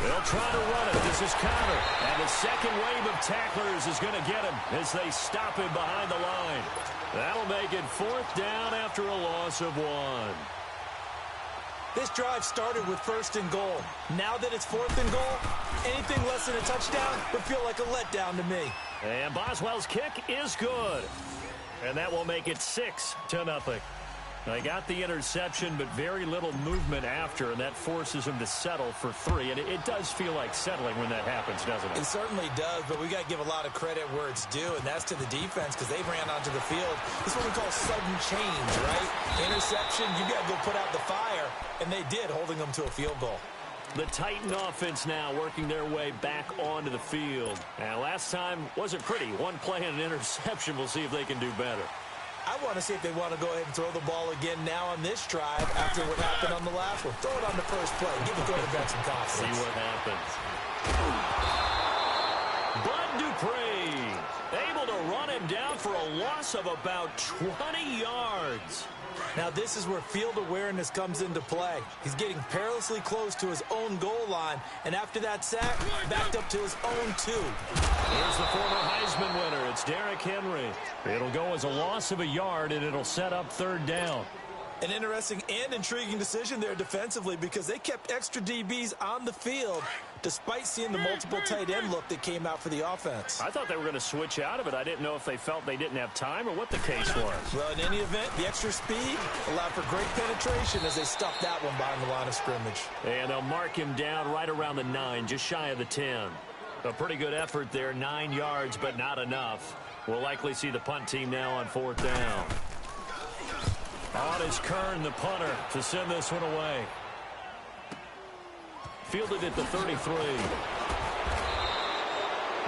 They'll try to run it. This is counter. And the second wave of tacklers is going to get him as they stop him behind the line. That'll make it 4th down after a loss of 1. This drive started with 1st and goal. Now that it's 4th and goal, anything less than a touchdown would feel like a letdown to me. And Boswell's kick is good. And that will make it 6-0. They got the interception, but very little movement after, and that forces him to settle for 3. And it does feel like settling when that happens, doesn't it? It certainly does, but we got to give a lot of credit where it's due, and that's to the defense because they ran onto the field. This is what we call sudden change, right? Interception, you got to go put out the fire, and they did, holding them to a field goal. The Titan offense now working their way back onto the field. And last time wasn't pretty. One play and an interception. We'll see if they can do better. I want to see if they want to go ahead and throw the ball again now on this drive after what happened on the last one. Throw it on the first play. Give the quarterback some confidence. See what happens. Bud Dupree able to run him down for a loss of about 20 yards. Now this is where field awareness comes into play. He's getting perilously close to his own goal line, and after that sack, backed up to his own 2. Here's the former Heisman winner. It's Derrick Henry. It'll go as a loss of a yard, and it'll set up 3rd down. An interesting and intriguing decision there defensively because they kept extra DBs on the field despite seeing the multiple tight end look that came out for the offense. I thought they were going to switch out of it. I didn't know if they felt they didn't have time or what the case was. Well, in any event, the extra speed allowed for great penetration as they stuffed that one behind the line of scrimmage. And they'll mark him down right around the 9, just shy of the 10. A pretty good effort there, 9 yards, but not enough. We'll likely see the punt team now on 4th down. On is Kern, the punter, to send this one away. Fielded at the 33.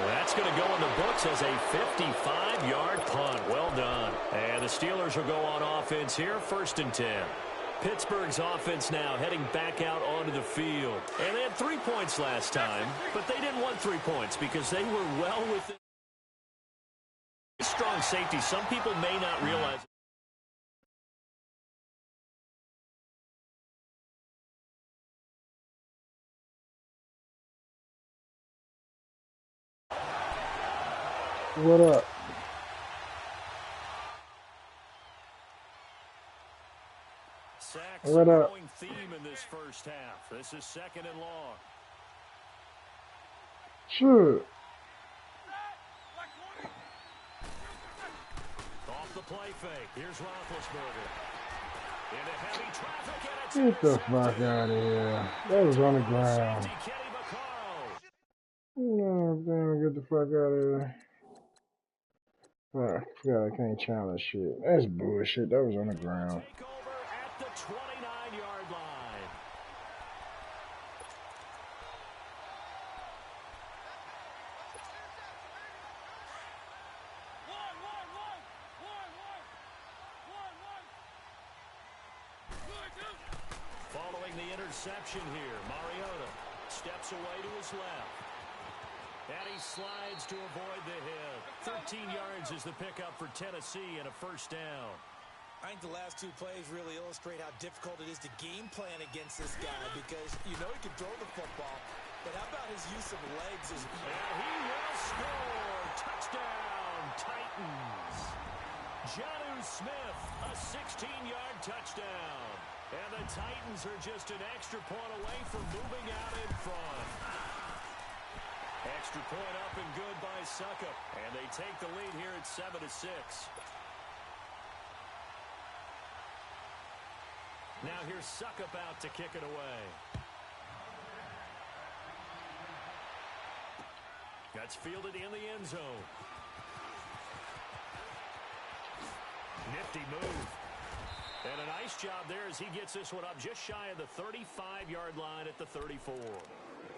That's going to go in the books as a 55-yard punt. Well done. And the Steelers will go on offense here, 1st and 10. Pittsburgh's offense now heading back out onto the field. And they had 3 points last time, but they didn't want 3 points because they were well within. Strong safety. Some people may not realize. What up? Sacks what up? Going theme in this first half. This is 2nd and long. Sure. Off the play fake. Here's Roethlisberger. Into heavy traffic, and Get the fuck out of here. That was on the ground. No, damn, get the fuck out of here. I forgot I can't challenge shit. That's bullshit. That was on the ground. Take over at the 29-yard line. Following the interception here, Mariota steps away to his left. And he slides to avoid the hit. 13 yards is the pickup for Tennessee and a 1st down. I think the last 2 plays really illustrate how difficult it is to game plan against this guy because you know he can throw the football, but how about his use of legs? And he will score. Touchdown, Titans. Jonnu Smith, a 16-yard touchdown. And the Titans are just an extra point away from moving out in front. Extra point up and good by Suckup. And they take the lead here at 7-6. Now here's Suckup out to kick it away. That's fielded in the end zone. Nifty move. And a nice job there as he gets this one up just shy of the 35-yard line at the 34.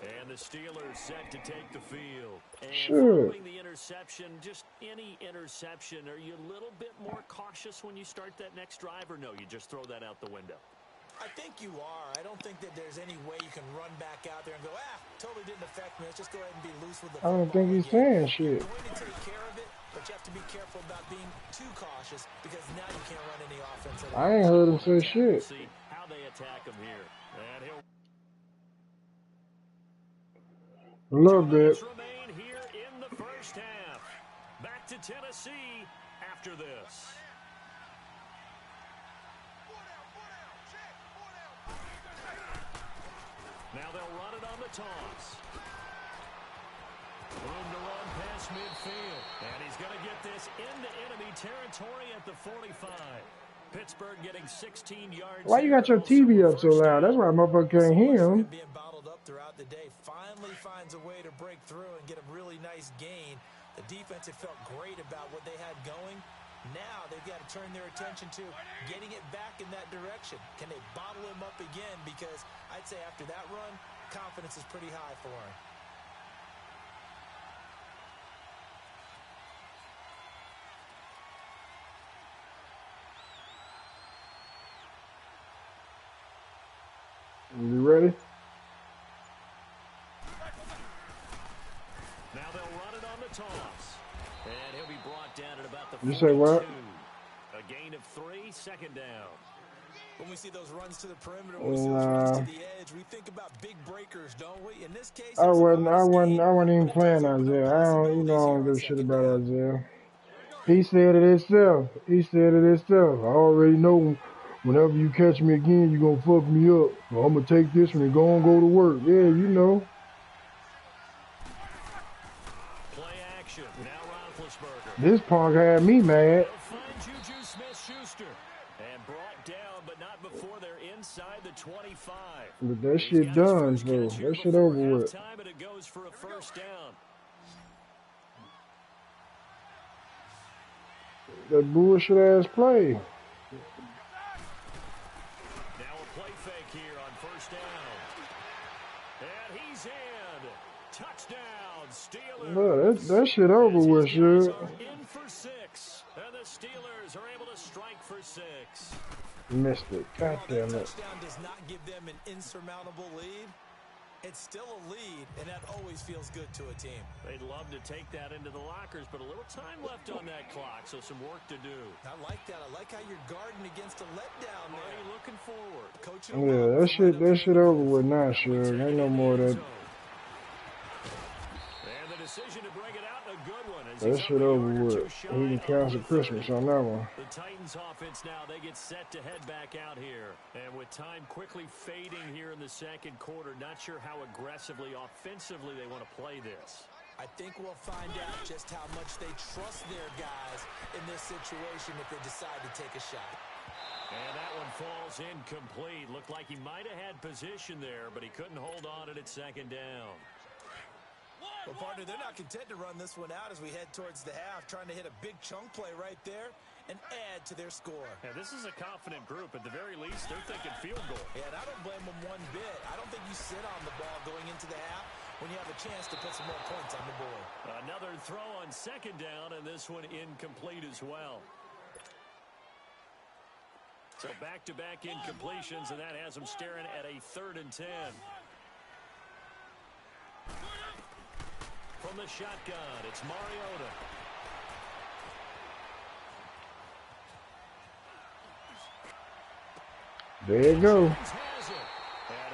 And the Steelers set to take the field. And following the interception, just any interception, are you a little bit more cautious when you start that next drive, or no, you just throw that out the window? I think you are. I don't think that there's any way you can run back out there and go, totally didn't affect me. Let's just go ahead and be loose with the football. I don't think he's saying shit. You're going to take care of it, but you have to be careful about being too cautious because now you can't run any offense. I ain't heard him say shit. See how they attack him here. And he'll A little bit. Remain here in the first half. Back to Tennessee after this. Now they'll run it on the toss. Room to run past midfield. And he's going to get this into enemy territory at the 45. Pittsburgh getting 16 yards. Why you got your TV up so loud? That's why motherfucker can't hear him. Being bottled up throughout the day, finally finds a way to break through and get a really nice gain. The defense had felt great about what they had going. Now they've got to turn their attention to getting it back in that direction. Can they bottle him up again? Because I'd say after that run, confidence is pretty high for him. You ready? Now they'll run it on the toss. And he'll be brought down at about the 42. You say what? A gain of 3, second down. When we see those runs to the perimeter, when we see those runs to the edge, we think about big breakers, don't we? In this case, I wasn't even playing Isaiah. I don't give a shit about Isaiah. He said it himself. I already know whenever you catch me again, you're going to fuck me up. So I'm going to take this one and go to work. Yeah, you know. Play action. Now Roethlisberger. This punk had me mad. Find Juju Smith-Schuster. And brought down, but not before they're inside the 25. But that shit done, bro. That shit over with. And it goes for a first down. That bullshit ass play. Now a play fake here on first down. And he's in. Touchdown, Steelers. Look, that shit over with, shit. In for 6. And the Steelers are able to strike for 6. Missed it. God damn it. Touchdown does not give them an insurmountable lead. It's still a lead, and that always feels good to a team. They'd love to take that into the lockers, but a little time left on that clock, so some work to do. I like that. I like how you're guarding against a letdown there. Are you looking forward? Coaching Yeah, that shit over with now, sure. Ain't no more of that. And the decision to bring it out, a good one. That shit over with. He can cancel Christmas on that one. The Titans offense now, they get set to head back out here. And with time quickly fading here in the second quarter, not sure how aggressively, offensively they want to play this. I think we'll find out just how much they trust their guys in this situation if they decide to take a shot. And that one falls incomplete. Looked like he might have had position there, but he couldn't hold on at second down. Well, partner, they're not content to run this one out as we head towards the half, trying to hit a big chunk play right there and add to their score. Yeah, this is a confident group. At the very least, they're thinking field goal. Yeah, and I don't blame them one bit. I don't think you sit on the ball going into the half when you have a chance to put some more points on the board. Another throw on second down, and this one incomplete as well. So back-to-back incompletions, and that has them staring at a 3rd and 10. From the shotgun, it's Mariota. There you go. And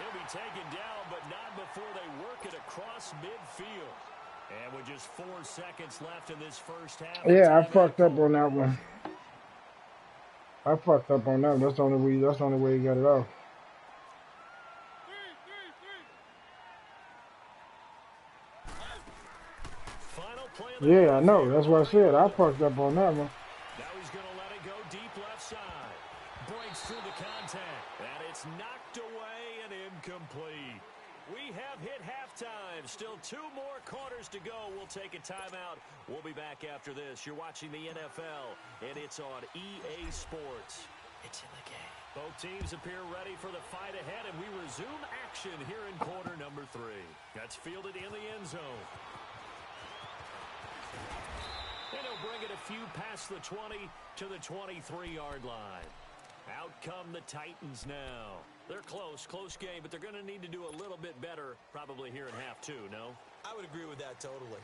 he'll be taken down, but not before they work it across midfield. And with just 4 seconds left in this first half. Yeah, I fucked up on that one. That's the only way you got it off. Yeah, I know. That's what I said. I fucked up on that one. Now he's going to let it go deep left side. Breaks through the contact. And it's knocked away and incomplete. We have hit halftime. Still 2 more quarters to go. We'll take a timeout. We'll be back after this. You're watching the NFL, and it's on EA Sports. It's in the game. Both teams appear ready for the fight ahead, and we resume action here in quarter number 3. That's fielded in the end zone. And he'll bring it a few past the 20 to the 23-yard line. Out come the Titans now. They're close game, but they're going to need to do a little bit better probably here in half 2, no? I would agree with that totally.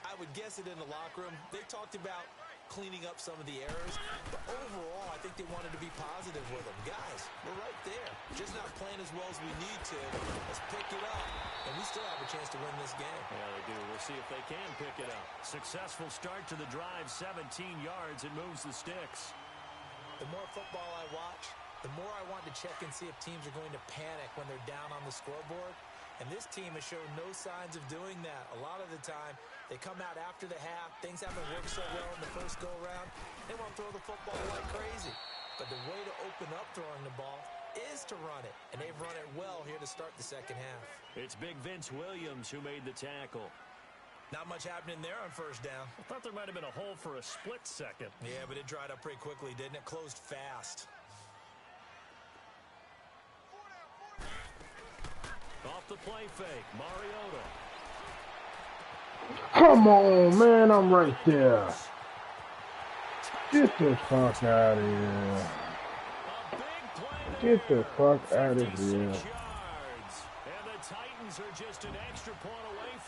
I would guess it in the locker room. They talked about cleaning up some of the errors, but overall, I think they wanted to be positive with them. Guys, we're right there. Just not playing as well as we need to. Let's pick it up. And we still have a chance to win this game. Yeah, they do. We'll see if they can pick it up. Successful start to the drive, 17 yards, and moves the sticks. The more football I watch, the more I want to check and see if teams are going to panic when they're down on the scoreboard. And this team has shown no signs of doing that. A lot of the time, they come out after the half. Things haven't worked so well in the first go-around. They won't throw the football like crazy. But the way to open up throwing the ball is to run it. And they've run it well here to start the second half. It's Big Vince Williams who made the tackle. Not much happening there on first down. I thought there might have been a hole for a split second. Yeah, but it dried up pretty quickly, didn't it? Closed fast. Off the play fake, Mariota. Come on, man, I'm right there. Get the fuck out of here. Get the fuck out of here.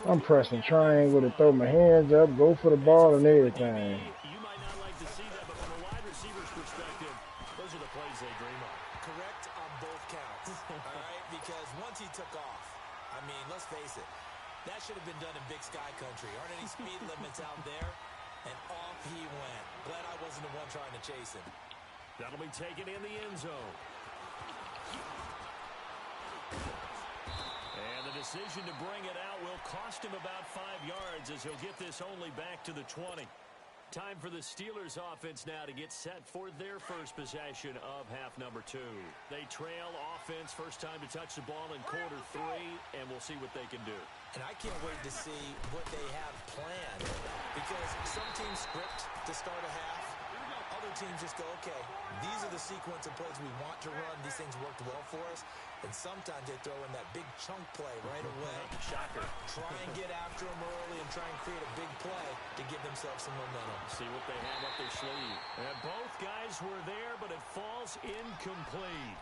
I'm pressing triangle to throw my hands up, go for the ball and everything. You might not like to see that, but from a wide receiver's perspective, those are the plays they dream of. Correct on both counts, all right? Because once he took off, I mean, let's face it, that should have been done in Big Sky Country. Aren't any speed limits out there? And off he went. Glad I wasn't the one trying to chase him. That'll be taken in the end zone. And the decision to bring it out will cost him about 5 yards as he'll get this only back to the 20. Time for the Steelers offense now to get set for their first possession of half number 2. They trail offense, first time to touch the ball in quarter 3, and we'll see what they can do. And I can't wait to see what they have planned, because some teams script to start a half. Other teams just go, okay, these are the sequence of plays we want to run. These things worked well for us. And sometimes they throw in that big chunk play right away. Shocker. Try and get after them early and try and create a big play to give themselves some momentum. See what they have up their sleeve. And both guys were there, but it falls incomplete.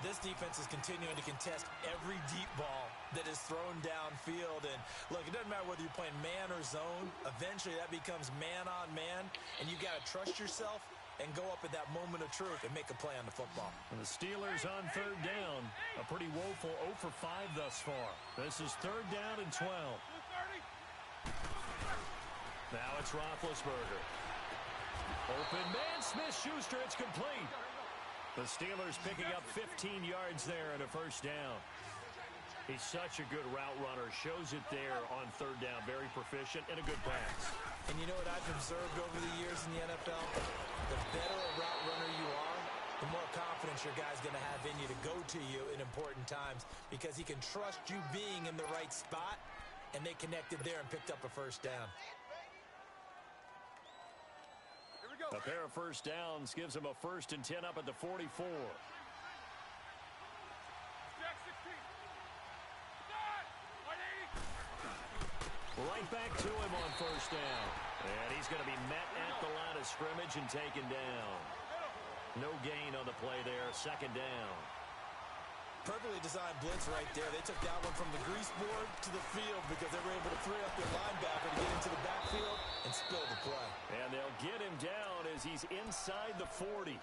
This defense is continuing to contest every deep ball that is thrown downfield. And, look, it doesn't matter whether you're playing man or zone. Eventually, that becomes man on man. And you got to trust yourself and go up at that moment of truth and make a play on the football. And the Steelers on third down. A pretty woeful 0 for 5 thus far. This is third down and 12. Now it's Roethlisberger. Open man, Smith-Schuster, it's complete. The Steelers picking up 15 yards there and a first down. He's such a good route runner. Shows it there on third down. Very proficient and a good pass. And you know what I've observed over the years in the NFL? The better a route runner you are, the more confidence your guy's going to have in you to go to you in important times, because he can trust you being in the right spot, and they connected there and picked up a first down. A pair of first downs gives him a 1st and 10 up at the 44. Right back to him on first down. And he's going to be met at the line of scrimmage and taken down. No gain on the play there. Second down. Perfectly designed blitz right there. They took that one from the grease board to the field because they were able to free up their linebacker to get into the backfield and spill the play. And they'll get him down as he's inside the 40.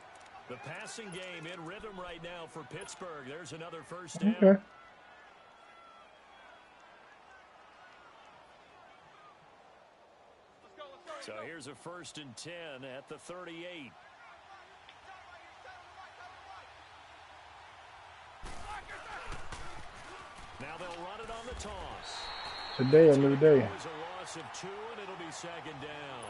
The passing game in rhythm right now for Pittsburgh. There's another first down. Okay. So here's a 1st and 10 at the 38. Now they'll run it on the toss. Today a new day. There's a loss of 2, and it'll be second down.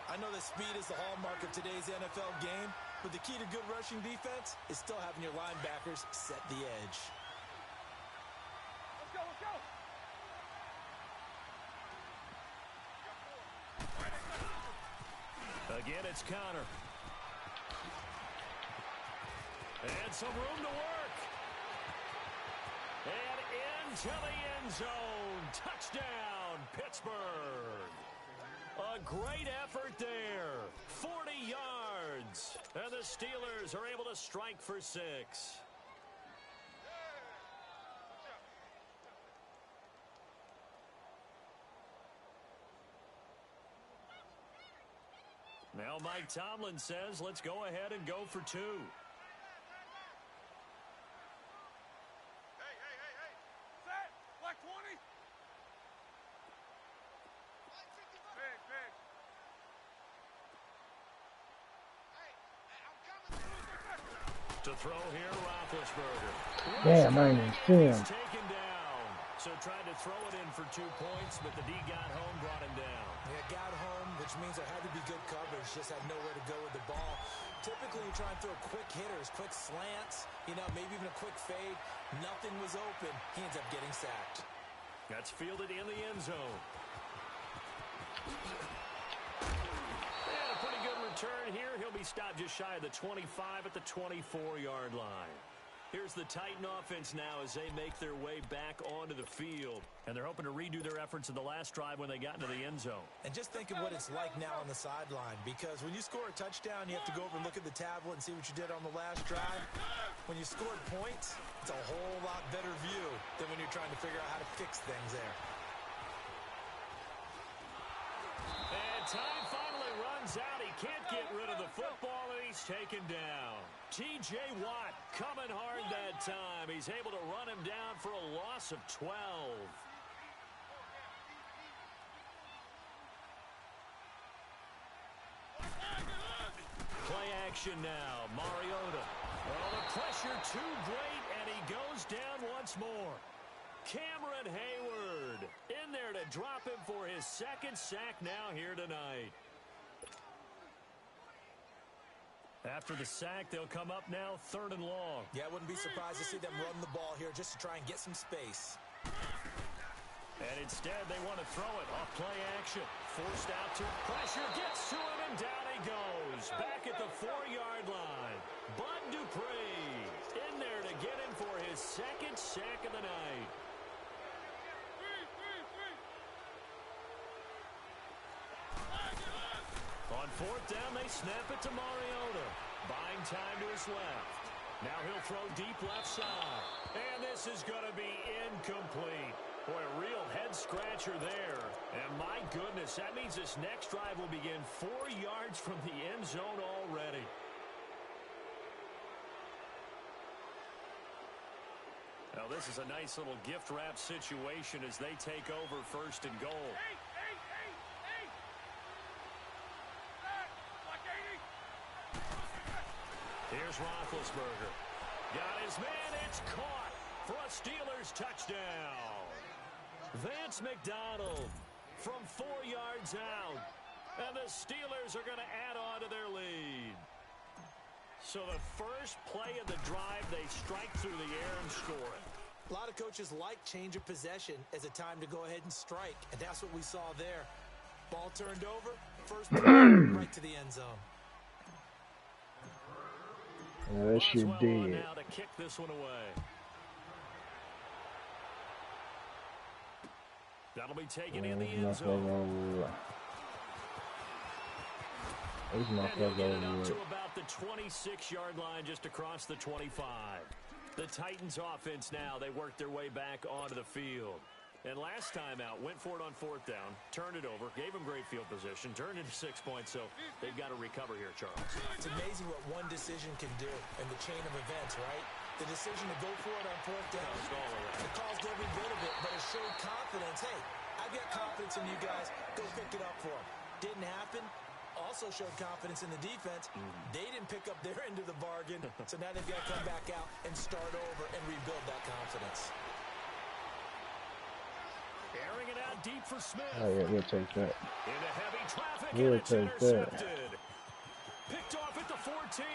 I know that speed is the hallmark of today's NFL game, but the key to good rushing defense is still having your linebackers set the edge. Let's go. Again, it's Connor. And some room to work. And into the end zone. Touchdown, Pittsburgh. A great effort there. 40 yards. And the Steelers are able to strike for 6. Now Mike Tomlin says, let's go ahead and go for 2. Hey. To throw here, Roethlisberger. Damn, I ain't even see him. Taken down. So tried to throw it in for 2 points, but the D got home, brought him down. Yeah, got home, which means there had to be good coverage. Just had nowhere to go with the ball. Typically, you try and throw quick hitters, quick slants, maybe even a quick fade. Nothing was open. He ends up getting sacked. That's fielded in the end zone. And a pretty good return here. He'll be stopped just shy of the 25 at the 24-yard line. Here's the Titan offense now as they make their way back onto the field. And they're hoping to redo their efforts in the last drive when they got into the end zone. And just think of what it's like now on the sideline, because when you score a touchdown, you have to go over and look at the tablet and see what you did on the last drive. When you scored points, it's a whole lot better view than when you're trying to figure out how to fix things there. And time finally runs out. He can't get rid of the football, and he's taken down. T.J. Watt coming hard that time. He's able to run him down for a loss of 12. Play action now. Mariota. Well, the pressure too great, and he goes down once more. Cameron Hayward in there to drop him for his second sack now here tonight. After the sack, they'll come up now 3rd and long. Yeah, I wouldn't be surprised to see them run the ball here just to try and get some space. And instead, they want to throw it off play action. Forced out to pressure, gets to him, and down he goes. Back at the 4-yard line. Bud Dupree in there to get him for his second sack of the night. On 4th down, they snap it to Mariota. Buying time to his left. Now he'll throw deep left side. And this is going to be incomplete. Boy, a real head-scratcher there. And my goodness, that means this next drive will begin 4 yards from the end zone already. Now, this is a nice little gift-wrap situation as they take over 1st and goal. Here's Roethlisberger. Got his man. It's caught for a Steelers touchdown. Vance McDonald from 4 yards out. And the Steelers are going to add on to their lead. So the first play of the drive, they strike through the air and score it. A lot of coaches like change of possession as a time to go ahead and strike. And that's what we saw there. Ball turned over. First right to the end zone. Yeah, that shit dead. Now to kick this one away. That'll be taken in the end zone. And they'll get it up to about the 26-yard line just across the 25. The Titans offense now, they work their way back onto the field. And last time out, went for it on 4th down, turned it over, gave them great field position, turned into 6 points, so they've got to recover here, Charles. It's amazing what one decision can do in the chain of events, right? The decision to go for it on 4th down. It caused every bit of it, but it showed confidence. Hey, I've got confidence in you guys. Go pick it up for them. Didn't happen. Also showed confidence in the defense. They didn't pick up their end of the bargain, so now they've got to come back out and start over and rebuild that confidence. Airing it out deep for Smith. Oh, yeah, we'll take that. Into heavy traffic, We'll and it's take intercepted. that. Picked off at the 14.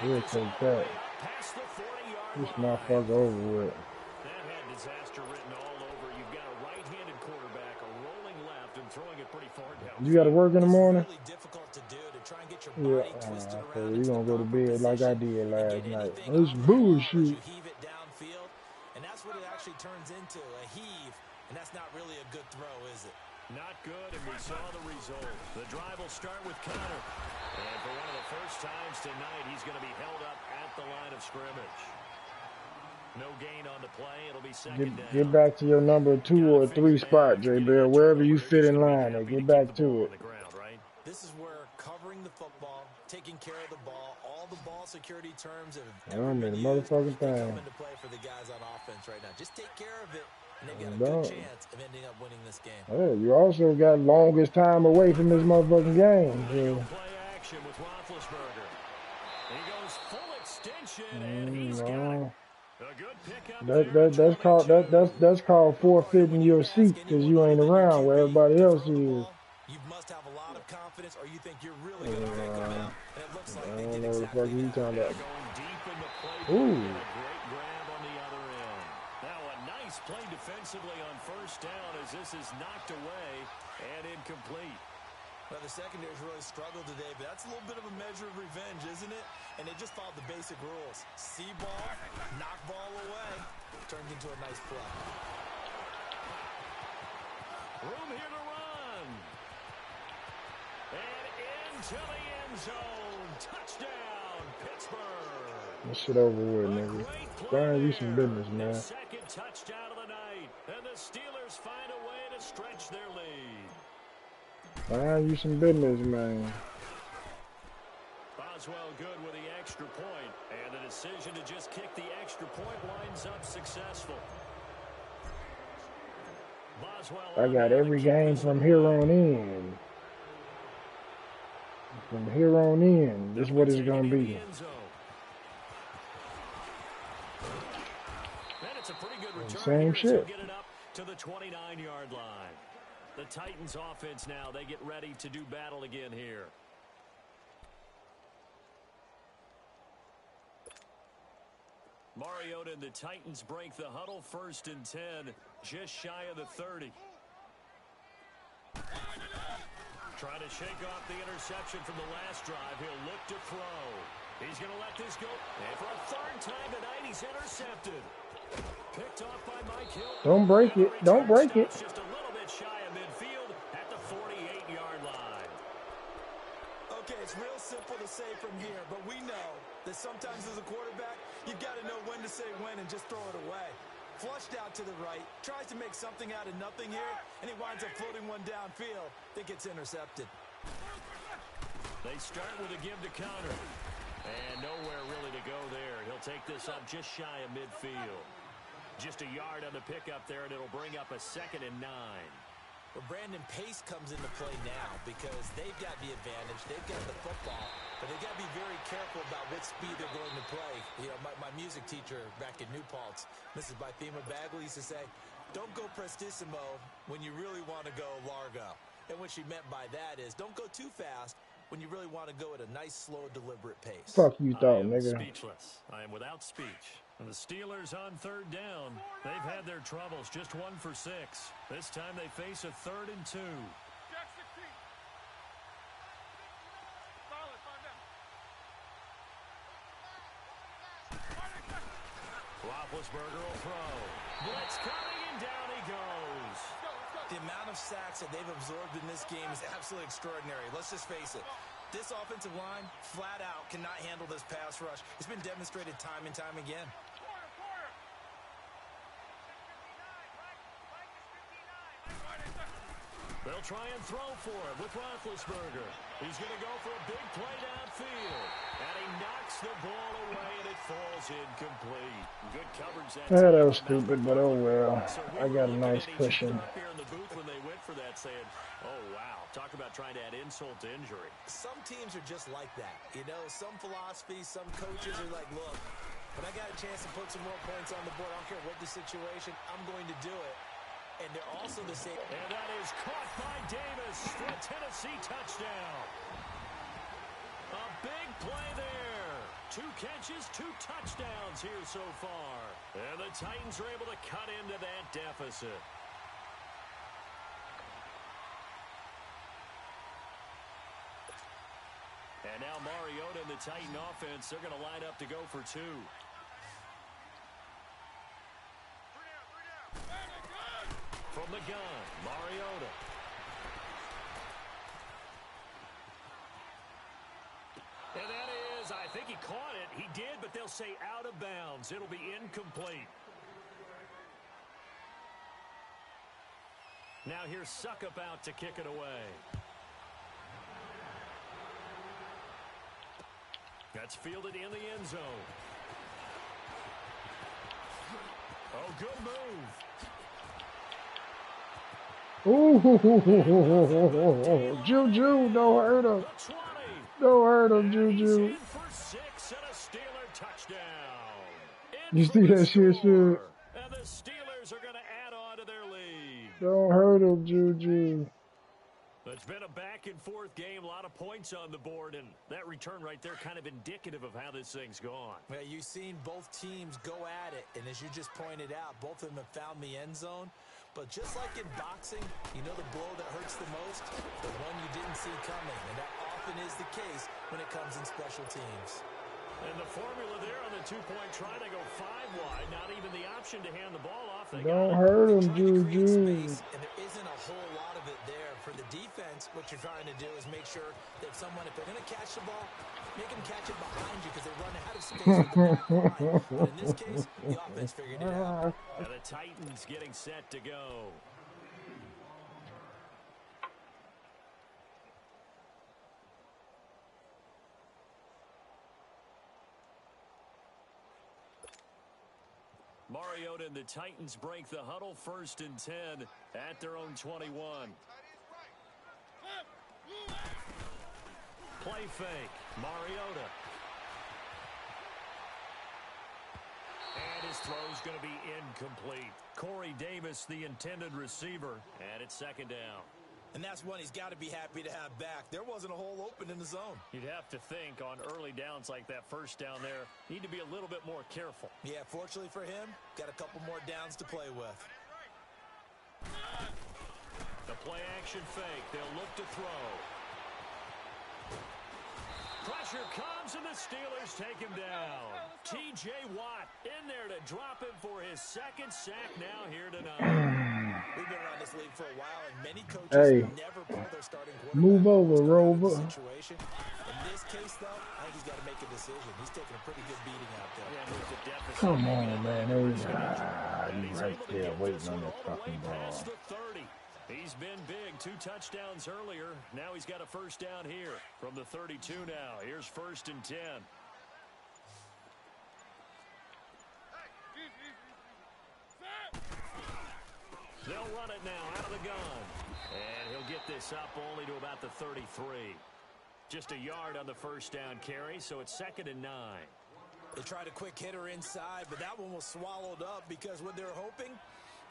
We'll take that. Past the 40-yard This line. motherfucker over with. That had disaster written all over. You've got a right-handed quarterback, a rolling left, and throwing it pretty far down. You got to work in the morning? It's really difficult to do, to try and get your Yeah, body twisted okay. around. You're going to go to bed like I did last night. Anything This off the ball, bullshit. you heave it downfield, and that's what it actually turns into, a heave. And that's not really a good throw, is it? Not good, and we saw the result. The drive will start with Connor. And for one of the first times tonight, he's going to be held up at the line of scrimmage. No gain on the play. It'll be second down. Get back to your number 2 or 3 spot, J. Bear. Wherever you fit in line, get back to it. This is where covering the football, taking care of the ball, all the ball security terms have I'm in the motherfucking come thing. into play for the guys on offense right now. Just take care of it, and they've got a good chance of ending up winning this game. Yeah, you also got longest time away from this motherfucking game. Yeah. Play action with Roethlisberger. He goes full extension, and he's got it. A good pickup That's called forfeiting your seat because you ain't around where everybody else is. You must have a lot of confidence, or you think you're really going to pick them out. And it looks like they did I don't know what the fuck exactly you that. talking about. Going deep in the play. Ooh. And a great grab on the other end. Now a nice play defensively on first down as this is knocked away and incomplete. Well, the secondary's really struggled today, but that's a little bit of a measure of revenge, isn't it? And they just followed the basic rules. See ball, knock ball away. Turned into a nice play. Room here to run. And into the end zone. Touchdown, Pittsburgh. This shit over with, nigga. Find you some business, man. Second touchdown of the night. And the Steelers find a way to stretch their lead. Find you some business, man. Boswell good with the extra point. And the decision to just kick the extra point winds up successful. I got every game from here on in. From here on in, this is what it's going to be. And it's a pretty good return. Same shit. Get it up to the 29-yard line. The Titans offense now, they get ready to do battle again here. Mariota and the Titans break the huddle, 1st and 10, just shy of the 30. Trying to shake off the interception from the last drive. He'll look to throw. He's going to let this go. And for a 3rd time tonight, he's intercepted. Picked off by Mike Hill. Don't break it. Don't break it. Just a little bit shy of midfield at the 48-yard line. Okay, it's real simple to say from here, but we know that sometimes as a quarterback, you've got to know when to say when and just throw it away. Flushed out to the right, tries to make something out of nothing here, and he winds up floating one downfield that gets intercepted. They start with a give to counter. And nowhere really to go there. He'll take this up just shy of midfield. Just a yard on the pickup there, and it'll bring up a 2nd and 9. Well, Brandon, pace comes into play now because they've got the advantage. They've got the football, but they've got to be very careful about what speed they're going to play. You know, my music teacher back in New Paltz, Mrs. Bythema Bagley, used to say, don't go prestissimo when you really want to go largo. And what she meant by that is don't go too fast when you really want to go at a nice, slow, deliberate pace. Fuck you thought, I am nigga. speechless. I am without speech. And the Steelers on 3rd down. They've had their troubles, just 1 for 6. This time they face a 3rd and 2. Roethlisberger will throw. Blitz coming, and down he goes. The amount of sacks that they've absorbed in this game is absolutely extraordinary. Let's just face it. This offensive line, flat out, cannot handle this pass rush. It's been demonstrated time and time again. They'll try and throw for him with Roethlisberger. He's going to go for a big play downfield. And he knocks the ball away, and it falls incomplete. Good coverage that time. That was stupid, but oh well. I got a nice cushion. Here in the booth when they went for that, saying, oh, wow. Talk about trying to add insult to injury. Some teams are just like that. You know, some philosophies, some coaches are like, look, when I got a chance to put some more points on the board, I don't care what the situation, I'm going to do it. And they're also the same. And that is caught by Davis for a Tennessee touchdown. A big play there. 2 catches, 2 touchdowns here so far. And the Titans are able to cut into that deficit. And now Mariota and the Titan offense, they're going to line up to go for 2. From the gun, Mariota. And that is, I think he caught it. He did, but they'll say out of bounds. It'll be incomplete. Now here's Suckup out to kick it away. That's fielded in the end zone. Oh, good move. Ooh, Juju, don't hurt him. Don't hurt him, Juju. in You for see the that shit, shit? score. And the Steelers are going to add on to their lead. Don't hurt him, Juju. It's been a back-and-forth game, a lot of points on the board, and that return right there kind of indicative of how this thing's gone. Yeah, you've seen both teams go at it, and as you just pointed out, both of them have found the end zone. But just like in boxing, you know the blow that hurts the most? The one you didn't see coming, and that often is the case when it comes in special teams. And the formula there on the two-point try to go 5 wide, not even the option to hand the ball off. They Don't hurt him, trying to create Juju. space, and there isn't a whole lot of it there. For the defense, what you're trying to do is make sure that someone, if they're going to catch the ball, make them catch it behind you because they run out of space with the back line. But in this case, the offense figured it out. And the Titans getting set to go. Mariota and the Titans break the huddle, 1st and 10 at their own 21. Play fake. Mariota. And his throw's going to be incomplete. Corey Davis, the intended receiver, and it's 2nd down. And that's one he's got to be happy to have back. There wasn't a hole open in the zone. You'd have to think on early downs like that 1st down there, need to be a little bit more careful. Yeah, fortunately for him, got a couple more downs to play with. The play action fake. They'll look to throw. Pressure comes, and the Steelers take him down. T.J. Watt in there to drop him for his 2nd sack now here tonight. We've been around this league for a while, and many coaches never pull their starting quarterback. Move over, Rover. Situation. In this case, though, I think he's got to make a decision. He's taking a pretty good beating out there. Yeah, with the deficit. Come on, man. You right there waiting on that fucking ball. He's been big. 2 touchdowns earlier. Now he's got a 1st down here from the 32 now. Here's 1st and 10. They'll run it now out of the gun. And he'll get this up only to about the 33. Just a yard on the 1st down carry, so it's 2nd and 9. They tried a quick hitter inside, but that one was swallowed up because what they're hoping,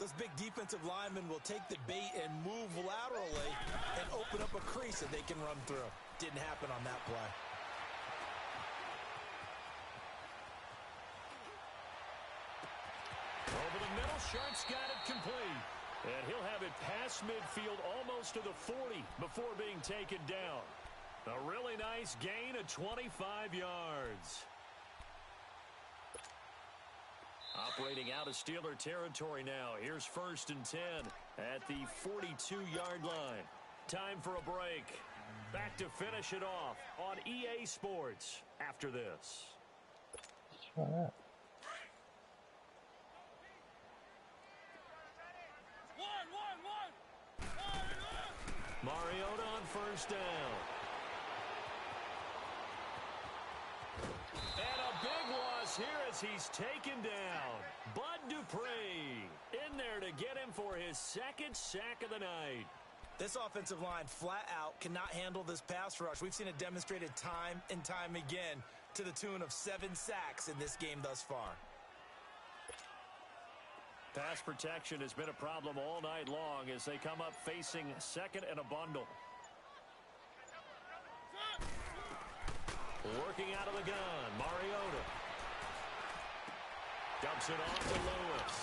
those big defensive linemen will take the bait and move laterally and open up a crease that they can run through. Didn't happen on that play. Over the middle, Sharp's got it complete. And he'll have it past midfield almost to the 40 before being taken down. A really nice gain of 25 yards. Operating out of Steeler territory now. Here's 1st and 10 at the 42-yard line. Time for a break. Back to finish it off on EA Sports after this. Try that. Mariota on 1st down. And a big loss here as he's taken down. Bud Dupree in there to get him for his 2nd sack of the night. This offensive line flat out cannot handle this pass rush. We've seen it demonstrated time and time again to the tune of 7 sacks in this game thus far. Pass protection has been a problem all night long as they come up facing 2nd and a bundle. Working out of the gun, Mariota. Dumps it off to Lewis.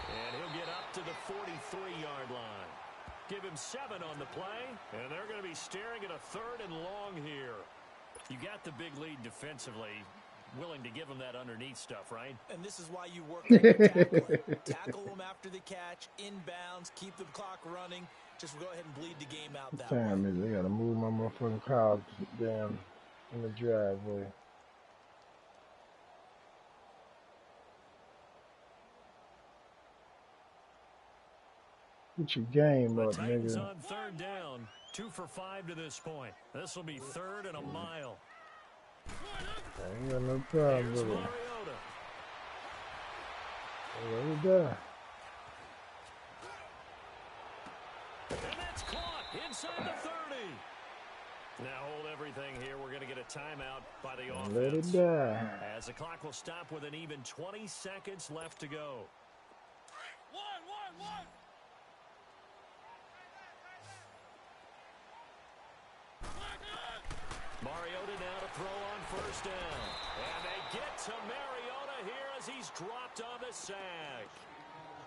And he'll get up to the 43-yard line. Give him 7 on the play, and they're going to be staring at a 3rd and long here. You got the big lead defensively. Willing to give them that underneath stuff, right? And this is why you work on your tackling. Tackle them after the catch, inbounds, keep the clock running. Just go ahead and bleed the game out that way. Time is I gotta move my motherfucking car down in the driveway. Get your game up, Titans nigga. on 3rd down. 2 for 5 to this point. This will be 3rd and a mile. I ain't got no problem Here's with it. Mariota. Right there. And that's caught inside the 30. Now hold everything here. We're going to get a timeout by the offense. Let it die. As the clock will stop with an even 20 seconds left to go. One. Mariota now to throw on first down. And they get to Mariota here as he's dropped on the sack.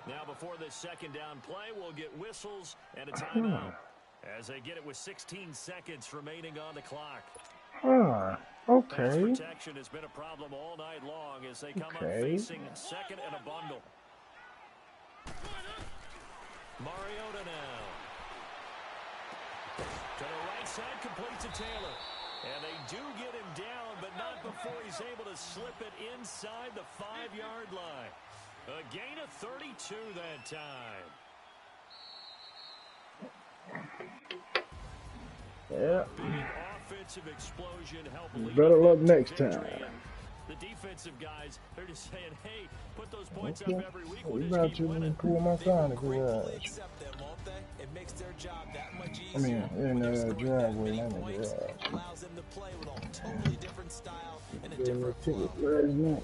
Now before this second down play, we'll get whistles and a timeout. As they get it with 16 seconds remaining on the clock. Okay. Pass protection has been a problem all night long as they come up facing second and a bundle. Mariota now. To the right side, complete to Taylor. And they do get him down, but not before he's able to slip it inside the 5-yard line. A gain of 32 that time. Yeah. Offensive explosion helped. Better luck next time. The defensive guys, they're just saying, hey, put those points up every week. We're not to pull my sign to garage. It makes their job that much easier. I mean, in the driveway, not in the garage. Allows them to play with a totally different style and a different flow.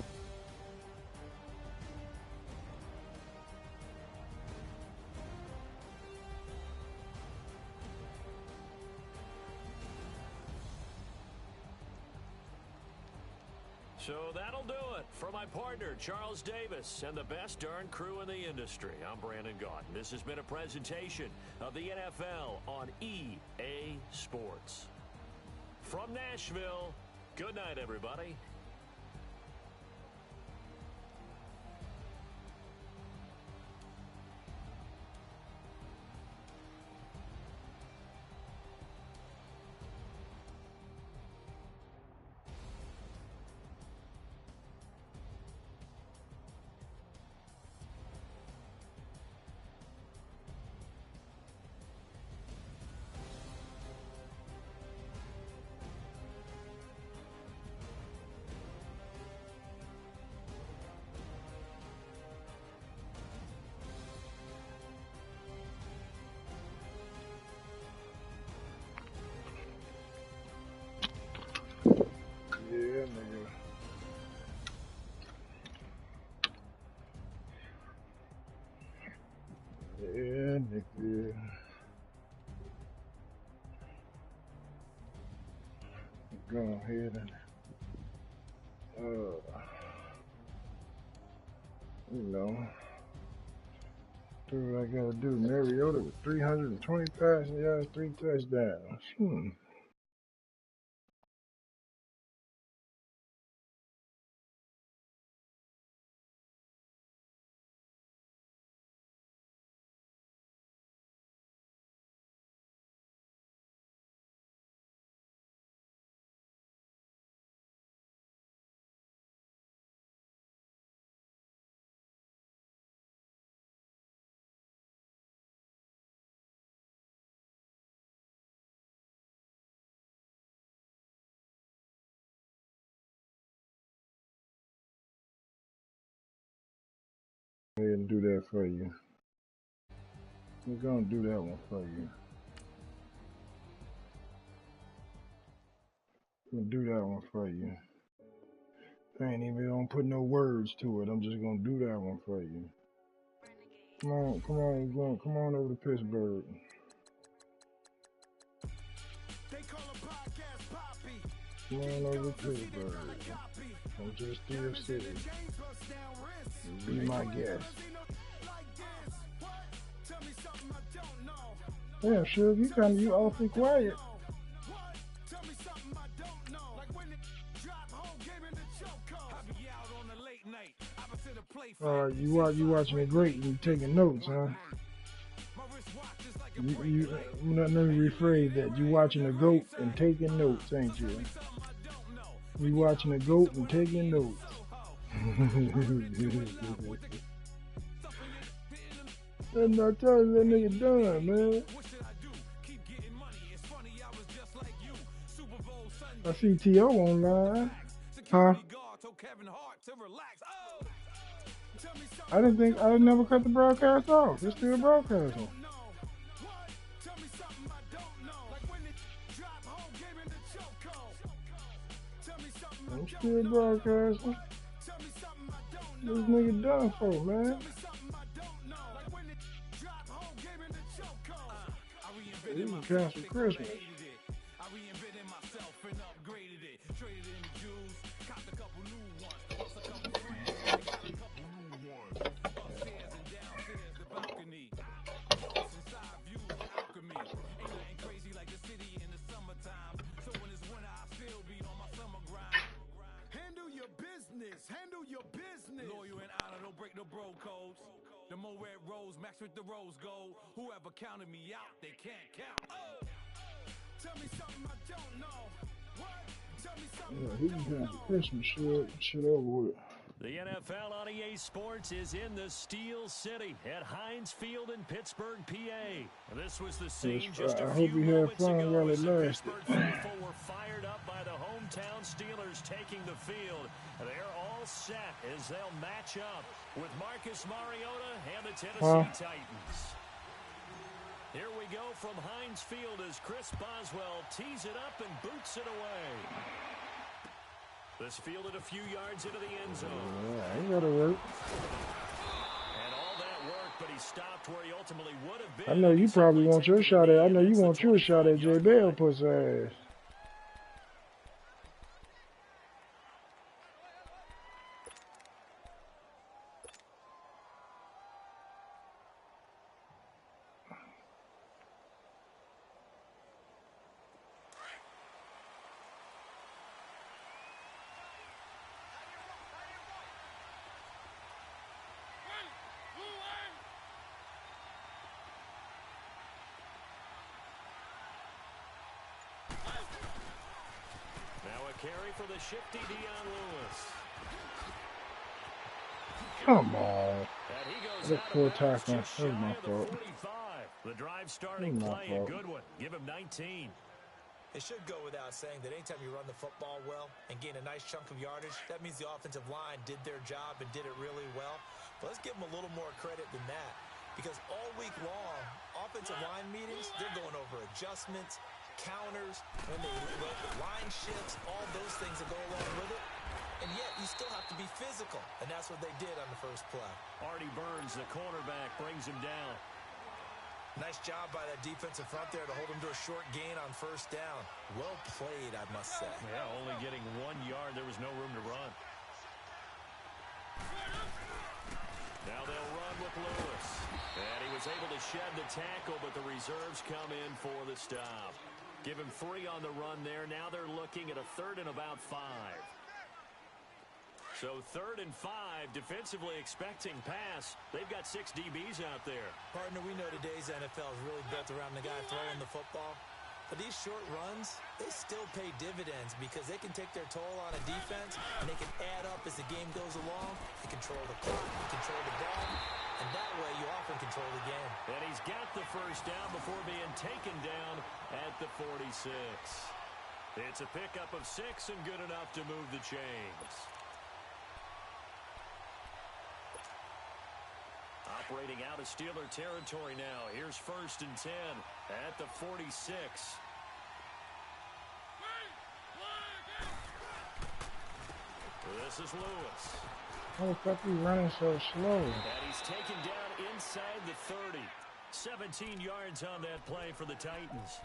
So that'll do it for my partner, Charles Davis, and the best darn crew in the industry. I'm Brandon Gaudin. This has been a presentation of the NFL on EA Sports. From Nashville, good night, everybody. Yeah, nigga. Yeah, nigga. Go ahead and, do what I gotta do. Mariota with 320 passing yards, 3 touchdowns. Go ahead and do that for you. We're gonna do that one for you. I'm gonna do that one for you. I ain't even gonna put no words to it. I'm just gonna do that one for you. Come on over to Pittsburgh. Come on over to Pittsburgh. I'm just Steel City. Be my guest. Yeah, sure. You awfully quiet. You watching it great and you taking notes, huh? Let me rephrase that. You watching the GOAT and taking notes, ain't you? You watching the GOAT and taking notes. And I tell you, that nigga done, man. I see T.O. online. Huh? I never cut the broadcast off. It's still broadcasting. still broadcasting. This nigga done for, man. We can cancel Christmas. Handle your business. Loyal and honor, don't break no bro codes. The more red rose, max with the rose gold. Whoever counted me out, they can't count. Oh. Tell me something I don't know. What? Tell me something. Yeah, he can cancel Christmas shit over with. The NFL on EA Sports is in the Steel City at Heinz Field in Pittsburgh, PA. This was the scene just a few moments ago as the Pittsburgh faithful were fired up by the hometown Steelers taking the field. They're all set as they'll match up with Marcus Mariota and the Tennessee Titans. Here we go from Heinz Field as Chris Boswell tees it up and boots it away. This fielded a few yards into the end zone. Yeah, he gotta work. And all that work, but he stopped where he ultimately would have been. I know you probably want your shot at. I know you want your shot at J. Bell pussy ass. Carry for the shifty Dion Lewis. Come on. That's poor tackling. That was my fault. The drive starting play, a good one. Give him 19. It should go without saying that anytime you run the football well and gain a nice chunk of yardage, that means the offensive line did their job and did it really well. But let's give them a little more credit than that. Because all week long, offensive line meetings, they're going over adjustments, counters, when they line shifts, all those things that go along with it. And yet, you still have to be physical. And that's what they did on the first play. Artie Burns, the cornerback, brings him down. Nice job by that defensive front there to hold him to a short gain on first down. Well played, I must say. Yeah, only getting 1 yard. There was no room to run. Now they'll run with Lewis. And he was able to shed the tackle, but the reserves come in for the stop. Give him 3 on the run there. Now they're looking at a 3rd and about 5. So 3rd and 5, defensively expecting pass. They've got 6 DBs out there. Partner, we know today's NFL is really built around the guy throwing the football. But these short runs, they still pay dividends because they can take their toll on a defense, and they can add up as the game goes along. They control the clock, they control the ball, and that way you often control the game. And he's got the first down before being taken down at the 46. It's a pickup of 6 and good enough to move the chains. Operating out of Steeler territory now. Here's 1st and 10 at the 46. This is Lewis. How the fuck you running so slow? And he's taken down inside the 30. 17 yards on that play for the Titans.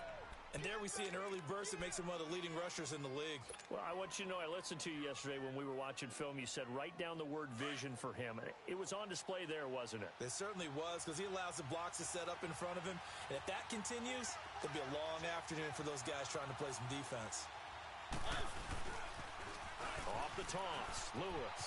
And there we see an early burst that makes him one of the leading rushers in the league. Well, I want you to know, I listened to you yesterday when we were watching film. You said write down the word vision for him. It was on display there, wasn't it? It certainly was, because he allows the blocks to set up in front of him. And if that continues, it'll be a long afternoon for those guys trying to play some defense. Off the toss, Lewis.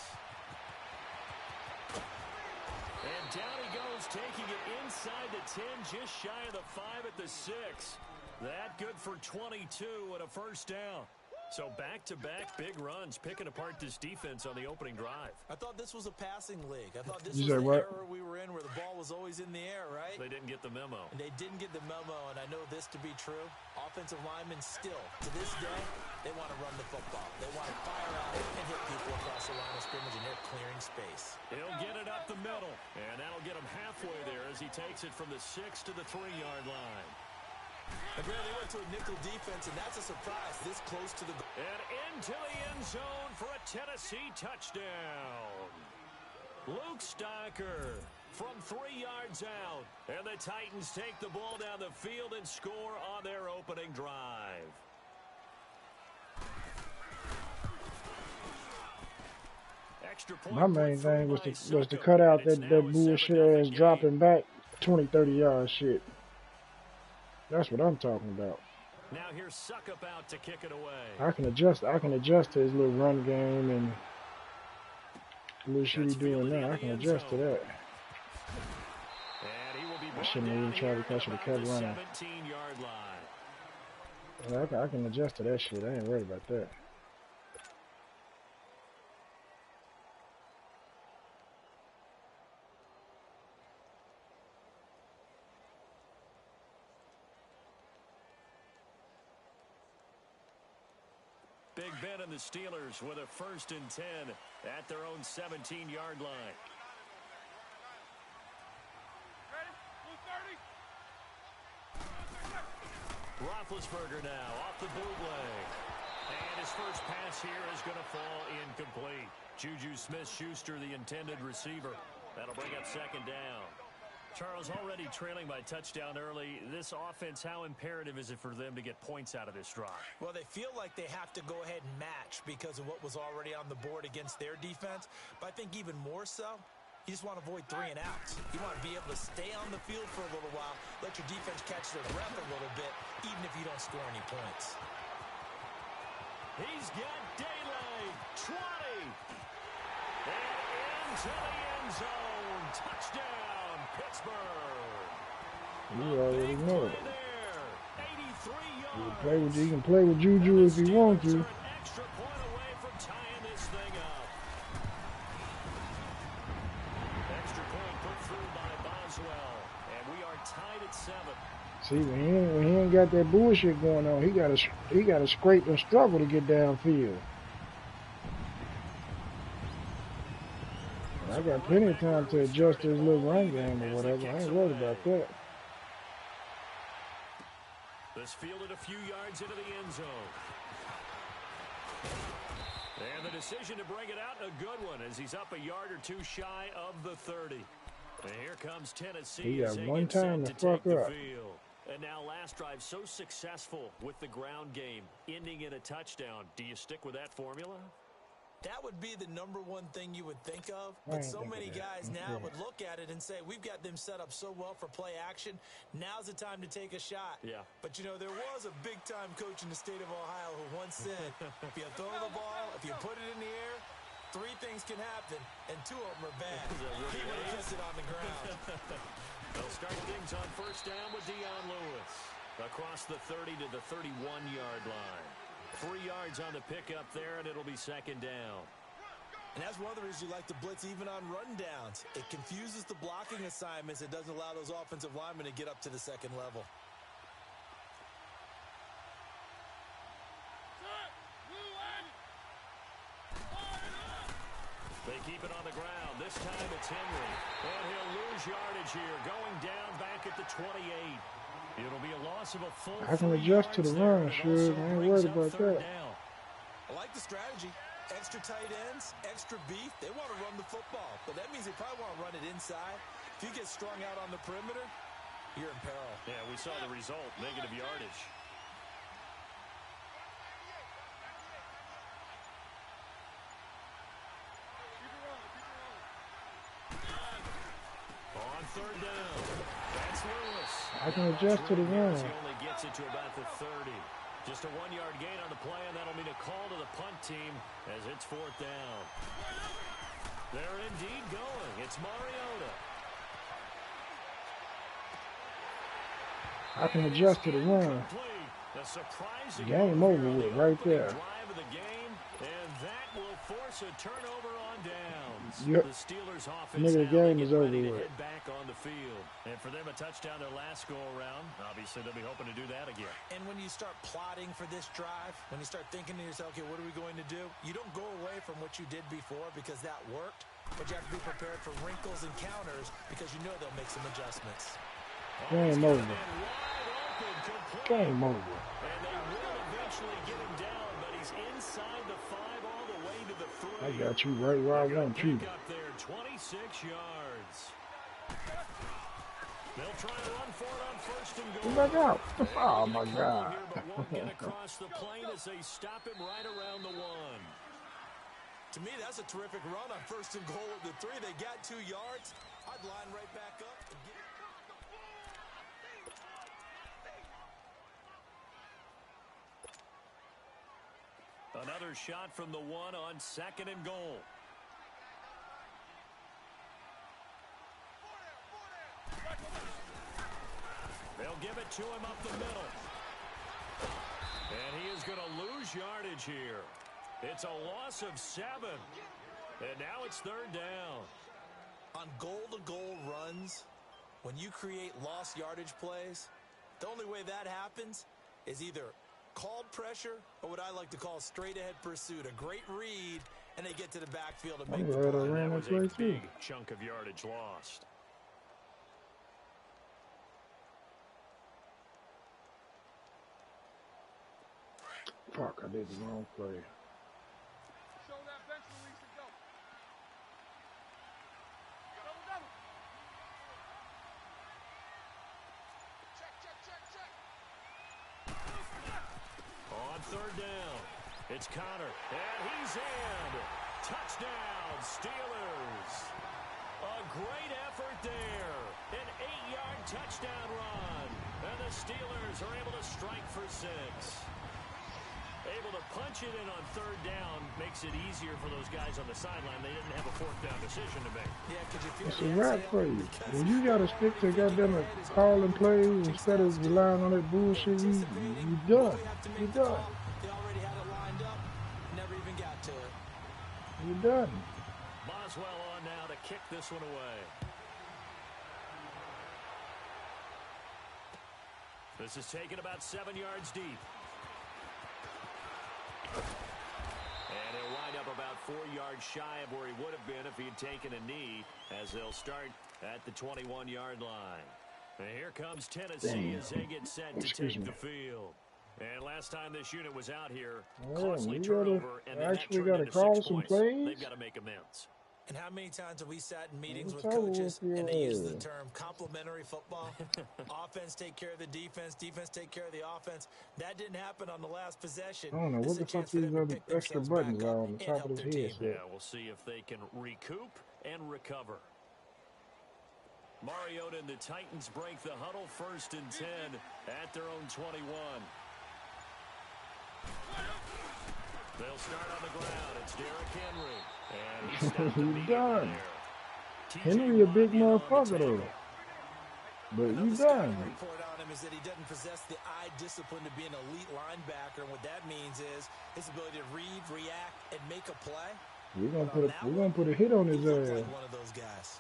And down he goes, taking it inside the 10, just shy of the 5 at the 6. That good for 22 and a first down. So back-to-back big runs, picking apart this defense on the opening drive. I thought this was a passing league. I thought this was the era we were in where the ball was always in the air, right? They didn't get the memo. And they didn't get the memo, and I know this to be true. Offensive linemen still, to this day, they want to run the football. They want to fire out and hit people across the line of scrimmage, and they're clearing space. He'll get it up the middle, and that'll get him halfway there as he takes it from the 6 to the 3-yard line. And Brad, they went to a nickel defense, and that's a surprise this close to the goal. And into the end zone for a Tennessee touchdown. Luke Stocker from 3 yards out. And the Titans take the ball down the field and score on their opening drive. Extra point. My main thing was to cut out that bullshit ass dropping back 20, 30 yard shit. That's what I'm talking about. Now here's Suckup out to kick it away. I can adjust to his little run game and the little shit he's doing now. I can adjust to that. I shouldn't even try to catch the kept running. Yeah, I can adjust to that shit. I ain't worried about that. Big Ben and the Steelers with a 1st and 10 at their own 17-yard line. Roethlisberger now off the bootleg. And his first pass here is going to fall incomplete. Juju Smith-Schuster, the intended receiver. That'll bring up 2nd down. Charles, already trailing by touchdown early. This offense, how imperative is it for them to get points out of this drive? Well, they feel like they have to go ahead and match because of what was already on the board against their defense. But I think even more so, you just want to avoid 3 and outs. You want to be able to stay on the field for a little while, let your defense catch their breath a little bit, even if you don't score any points. He's got daylight. 20. And into the end zone. Touchdown. Pittsburgh. You already know it. 83 You can play with Juju if you want to. Extra point away from tying this thing up. Extra point put through by Boswell, and we are tied at 7. See, when he ain't got that bullshit going on, he gotta scrape and struggle to get downfield. I got plenty of time to adjust his little run game or whatever. I ain't worried about that. This fielded a few yards into the end zone. And the decision to bring it out, a good one, as he's up a yard or 2 shy of the 30. And here comes Tennessee. He got one time to fuck up. And now last drive so successful with the ground game, ending in a touchdown. Do you stick with that formula? That would be the #1 thing you would think of, but so many guys now would look at it and say, we've got them set up so well for play action, now's the time to take a shot. Yeah. But, you know, there was a big-time coach in the state of Ohio who once said, if you throw the ball, if you put it in the air, 3 things can happen, and 2 of them are bad. He would have kissed it on the ground. They'll start things on 1st down with Dion Lewis. Across the 30 to the 31-yard line. 3 yards on the pickup there, and it'll be 2nd down. And that's one of the reasons you like to blitz even on rundowns. It confuses the blocking assignments. It doesn't allow those offensive linemen to get up to the 2nd level. They keep it on the ground. This time it's Henry. And he'll lose yardage here, going down back at the 28. It'll be a loss of a full. I can adjust to the run, sure. I ain't worried about that. I like the strategy. Extra tight ends, extra beef. They want to run the football, but that means they probably want to run it inside. If you get strung out on the perimeter, you're in peril. Yeah, we saw the result, negative yardage. On 3rd down, that's Lewis. I can adjust to the run. He only gets it to about the 30. Just a 1-yard gain on the play, and that'll mean a call to the punt team as it's 4th down. They're indeed going. It's Mariota. I can adjust to the run. Game over with right there. Drive of the game, and that will force a turnover on downs. Yep. The Steelers offense Nigga, the game is over ready to with. head back on the field. And for them, a touchdown their last go-around. Obviously, they'll be hoping to do that again. And when you start plotting for this drive, when you start thinking to yourself, okay, what are we going to do? You don't go away from what you did before because that worked, but you have to be prepared for wrinkles and counters because you know they'll make some adjustments. Game over. Game over. And they will eventually get him down, but He's inside the 5 all the way to the 3. I got you right where I want you. Pick up there, 26 yards. They'll try to run for it on 1st and goal. Come back out. Oh, my God. Here, but won't get across the plane as they stop him right around the 1. To me, that's a terrific run on 1st and goal at the 3. They got 2 yards. I'd line right back up and get it. Another shot from the 1 on 2nd and goal. They'll give it to him up the middle. And he is going to lose yardage here. It's a loss of 7. And now it's 3rd down. On goal-to-goal runs, when you create lost yardage plays, the only way that happens is either called pressure or what I like to call straight-ahead pursuit. A great read, and they get to the backfield and make the play. That was a big chunk of yardage lost. Fuck, I did the wrong play. Show that bench release and go. Double. Check. On 3rd down, it's Connor, and he's in. Touchdown, Steelers. A great effort there. An 8-yard touchdown run. And the Steelers are able to strike for 6. Able to punch it in on 3rd down makes it easier for those guys on the sideline. They didn't have a 4th down decision to make. Yeah, because you feel It's a wrap for you. When you got to stick to goddamn calling plays instead of relying on that bullshit, you done. You done. They already had it lined up, never even got to it. You done. Boswell on now to kick this one away. This is taken about 7 yards deep. And he'll wind up about 4 yards shy of where he would have been if he had taken a knee, as they'll start at the 21-yard line. And here comes Tennessee as they get set to take the field. And last time this unit was out here, costly turnover, and then that turned into 6 points. They've got to make amends. And how many times have we sat in meetings with coaches and they use the term complementary football? Offense take care of the defense, defense take care of the offense. That didn't happen on the last possession. I don't know what the fuck these other extra buttons are on the top of his head. Yeah, we'll see if they can recoup and recover. Mariota and the Titans break the huddle, 1st and 10 at their own 21. They'll start on the ground. It's Derrick Henry. And he's done. Henry a big motherfucker though. But he's done. The report on him is that he doesn't possess the eye discipline to be an elite linebacker. And what that means is his ability to read, react, and make a play. We're gonna put a hit on his ass. Like one of those guys.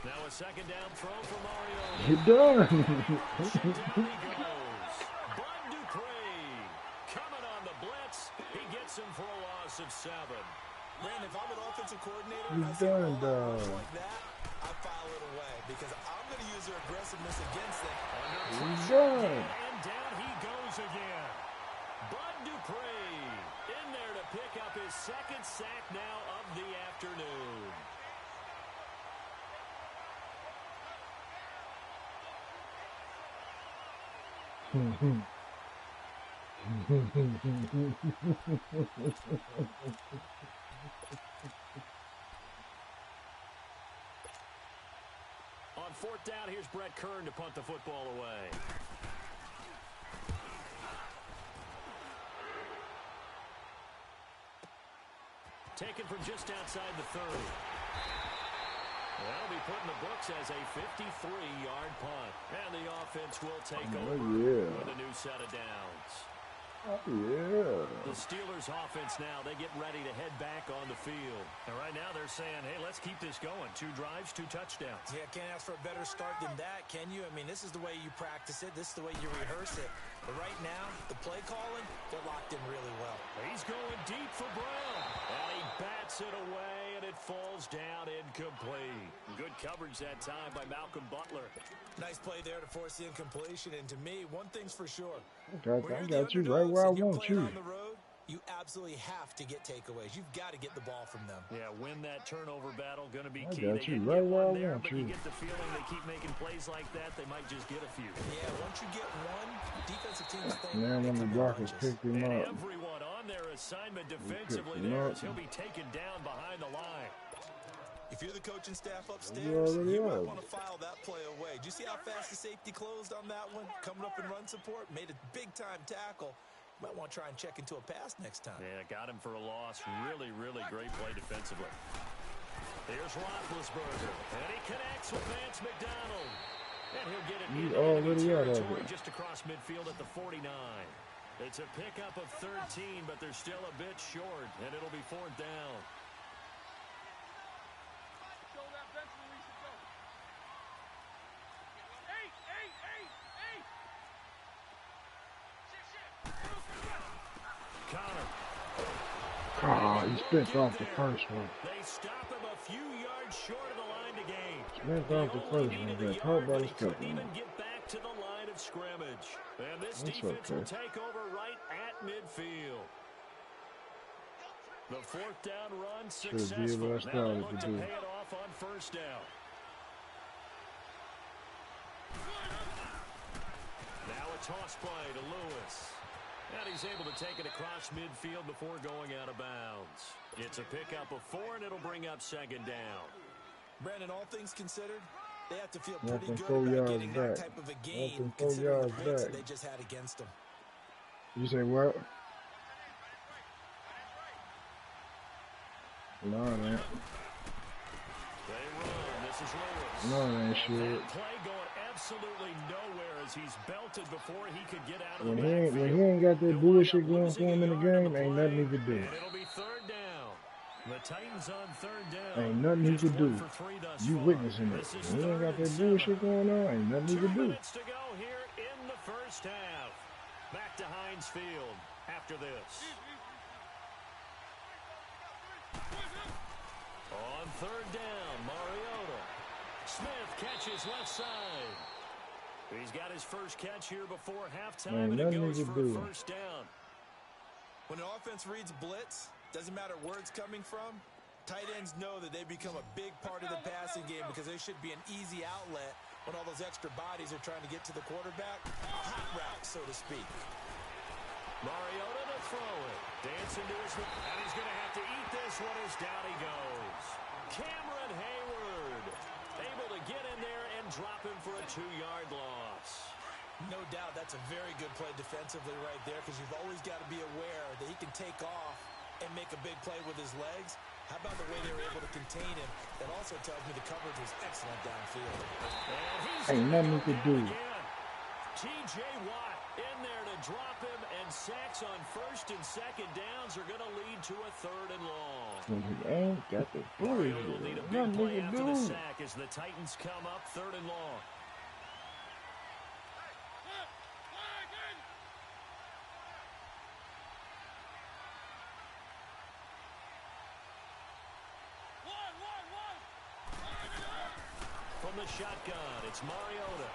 Now a 2nd down throw for Mariota. He done. Down he goes. Bud Dupree coming on the blitz. He gets him for a loss of 7. Brandon, if I'm an offensive coordinator, He's done, dog. like that, I file it away because I'm going to use their aggressiveness against them. He's done. And down he goes again. Bud Dupree in there to pick up his 2nd sack now of the afternoon. On 4th down, here's Brett Kern to punt the football away. Taken from just outside the 30. That'll be put in the books as a 53-yard punt. And the offense will take over with a new set of downs. Yeah. The Steelers offense now, they get ready to head back on the field. And right now they're saying, hey, let's keep this going. 2 drives, 2 touchdowns. Yeah, can't ask for a better start than that, can you? I mean, this is the way you practice it. This is the way you rehearse it. But right now, the play calling, they're locked in really well. He's going deep for Brown. And he bats it away, and it falls down incomplete. Good coverage that time by Malcolm Butler. Nice play there to force the incompletion. And to me, one thing's for sure. I got you right where I want you. On the road, you absolutely have to get takeaways. You've got to get the ball from them. Yeah, win that turnover battle, going to be I key. got They you didn't right get where I one there, want but you. you get the feeling they keep making plays like that, they might just get a few. Yeah, once you get one, defensive teams think Now when the blockers picked him And up. everyone on their assignment defensively him there up. as he'll be taken down behind the line. If you're the coaching staff upstairs, already you might are. want to file that play away. Do you see how fast the safety closed on that one? Coming up in run support, made a big-time tackle. Might want to try and check into a pass next time. Yeah, got him for a loss. Really, really great play defensively. Here's Roethlisberger, and he connects with Vance McDonald. And he'll get it into enemy territory just across midfield at the 49. It's a pickup of 13, but they're still a bit short, and it'll be 4th down. Ah, he spent off the first one. They stop him a few yards short of the line to gain. Spent off the first one. Got caught by the second Even one. get back to the line of scrimmage. And this That's defense will okay. take over right at midfield. The 4th down run successful. what I Now they started look to to do. pay it off on 1st down. Now a toss play to Lewis. And he's able to take it across midfield before going out of bounds. It's a pickup of 4, and it'll bring up 2nd down. Brandon, all things considered, they have to feel Less pretty than good 4 about yards getting that back. type of a Less gain, than 4 considering the yards points back. that they just had against them. You say what? No, it ain't. They run. This is Lewis. No, it ain't shit. That play going absolutely nowhere as he's belted before he could get out of When the he backfield. ain't got that They'll bullshit wind up going losing for him in the a yard on game, ain't nothing he play, could do. And it'll be 3rd down. The Titans on 3rd down. Ain't nothing he Just could do. 1 for 3 thus You far. witnessing it. This is When he ain't 3rd got and that 7. bullshit going on, ain't nothing he 2 could do. minutes to go here in the 1st half. Back to Heinz Field after this. On 3rd down, Mariota. Smith catches left side. He's got his first catch here before halftime, and it nothing goes he for could a do. 1st down. When an offense reads blitz, doesn't matter where it's coming from, tight ends know that they become a big part of the passing game because they should be an easy outlet when all those extra bodies are trying to get to the quarterback. A hot route, so to speak. Mariota to throw it. Dancing to his... And he's going to have to eat this one as down he goes. Cameron Hayward able to get in there and drop him for a 2-yard loss. No doubt that's a very good play defensively right there because you've always got to be aware that he can take off and make a big play with his legs. How about the way they were able to contain him? That also tells me the coverage was excellent downfield. And he's Ain't nothing he could do. T.J. Watt in there to drop him, and sacks on 1st and 2nd downs are going to lead to a 3rd and long. When he ain't got the Mariota will need a bullshit, big nothing play he can after the do. sack as the Titans come up 3rd and long. From the shotgun, it's Mariota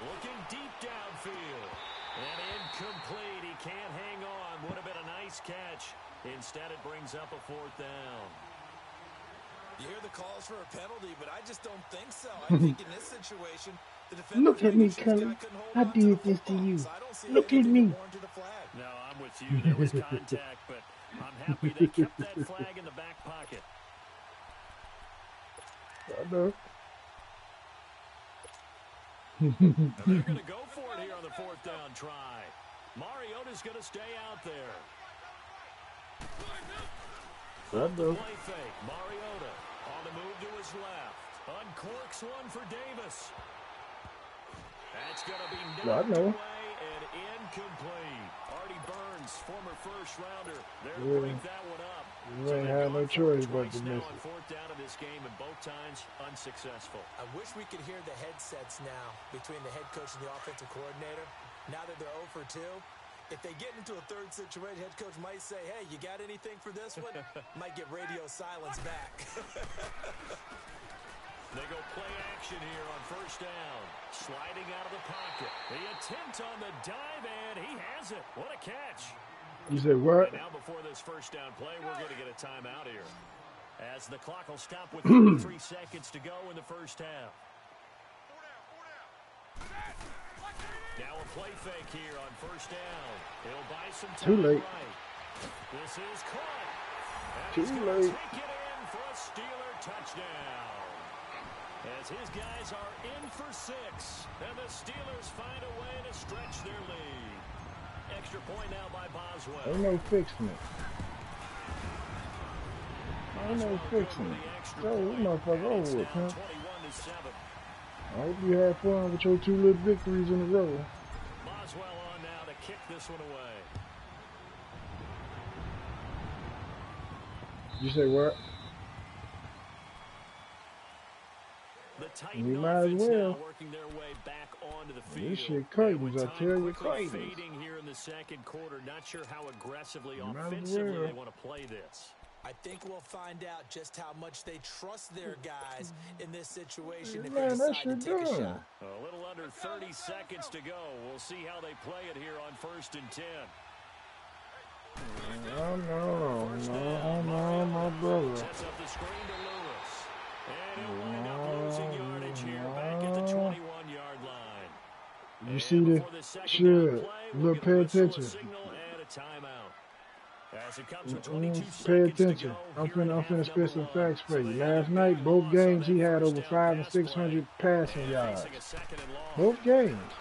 looking deep downfield. And incomplete. He can't hang on. Would have been a nice catch. Instead, it brings up a 4th down. You hear the calls for a penalty, but I just don't think so. I think in this situation, the defender Look at me, Kelly. I did this to you. Look at me. No, I'm with you. There was contact, but I'm happy they kept that flag in the back pocket. I know. And they're going to go for it here on the 4th down try. Mariota's going to stay out there. I know. Play fake. Mariota on the move to his left. Uncorks one for Davis. That's going to be knocked away and incomplete. Artie Burns former first-rounder. There to Yeah. break that one up. You So ain't they've had gone no for choice it but twice to now miss on it. fourth down in this game, and both times unsuccessful. I wish we could hear the headsets now between the head coach and the offensive coordinator. Now that they're 0 for 2, if they get into a third situation, head coach might say, hey, you got anything for this one? Might get radio silence back. They go play action here on first down. Sliding out of the pocket. The attempt on the dive, and he has it. What a catch. You said what? And now before this first down play, we're going to get a timeout here, as the clock will stop with 33 seconds to go in the first half. Now a play fake here on first down. He'll buy some time. Too late. Right. This is caught. And Too he's going late. to take it in for a Steeler touchdown. As his guys are in for 6, and the Steelers find a way to stretch their lead. Extra point now by Boswell. Ain't no fixing it. Ain't no fixing it. So this motherfucker over with, huh? 21-7. I hope you had fun with your 2 little victories in a row. Boswell on now to kick this one away. You say what? The Titan You might as offense well. now working their way back onto the field. This shit And curtains, with I time tell you, quickly curtains. fading here in the second quarter, not sure how aggressively, You might as offensively well. they want to play this. I think we'll find out just how much they trust their guys in this situation if Man, they that decide to shit take a done. shot. A little under 30 seconds to go. We'll see how they play it here on 1st and 10. Oh no, my brother. Sets up the screen to Lewis. And he'll wind up losing yardage here back at the 21-yard line. You see the shit. Look, pay attention. As it comes with 22 Pay seconds to attention. go I'm here in finna half spit some number one. facts for So you. they Last have a night, big both loss on games, that he had first over down 500 and pass 600 passing play. yards. Facing a second and long. Both games.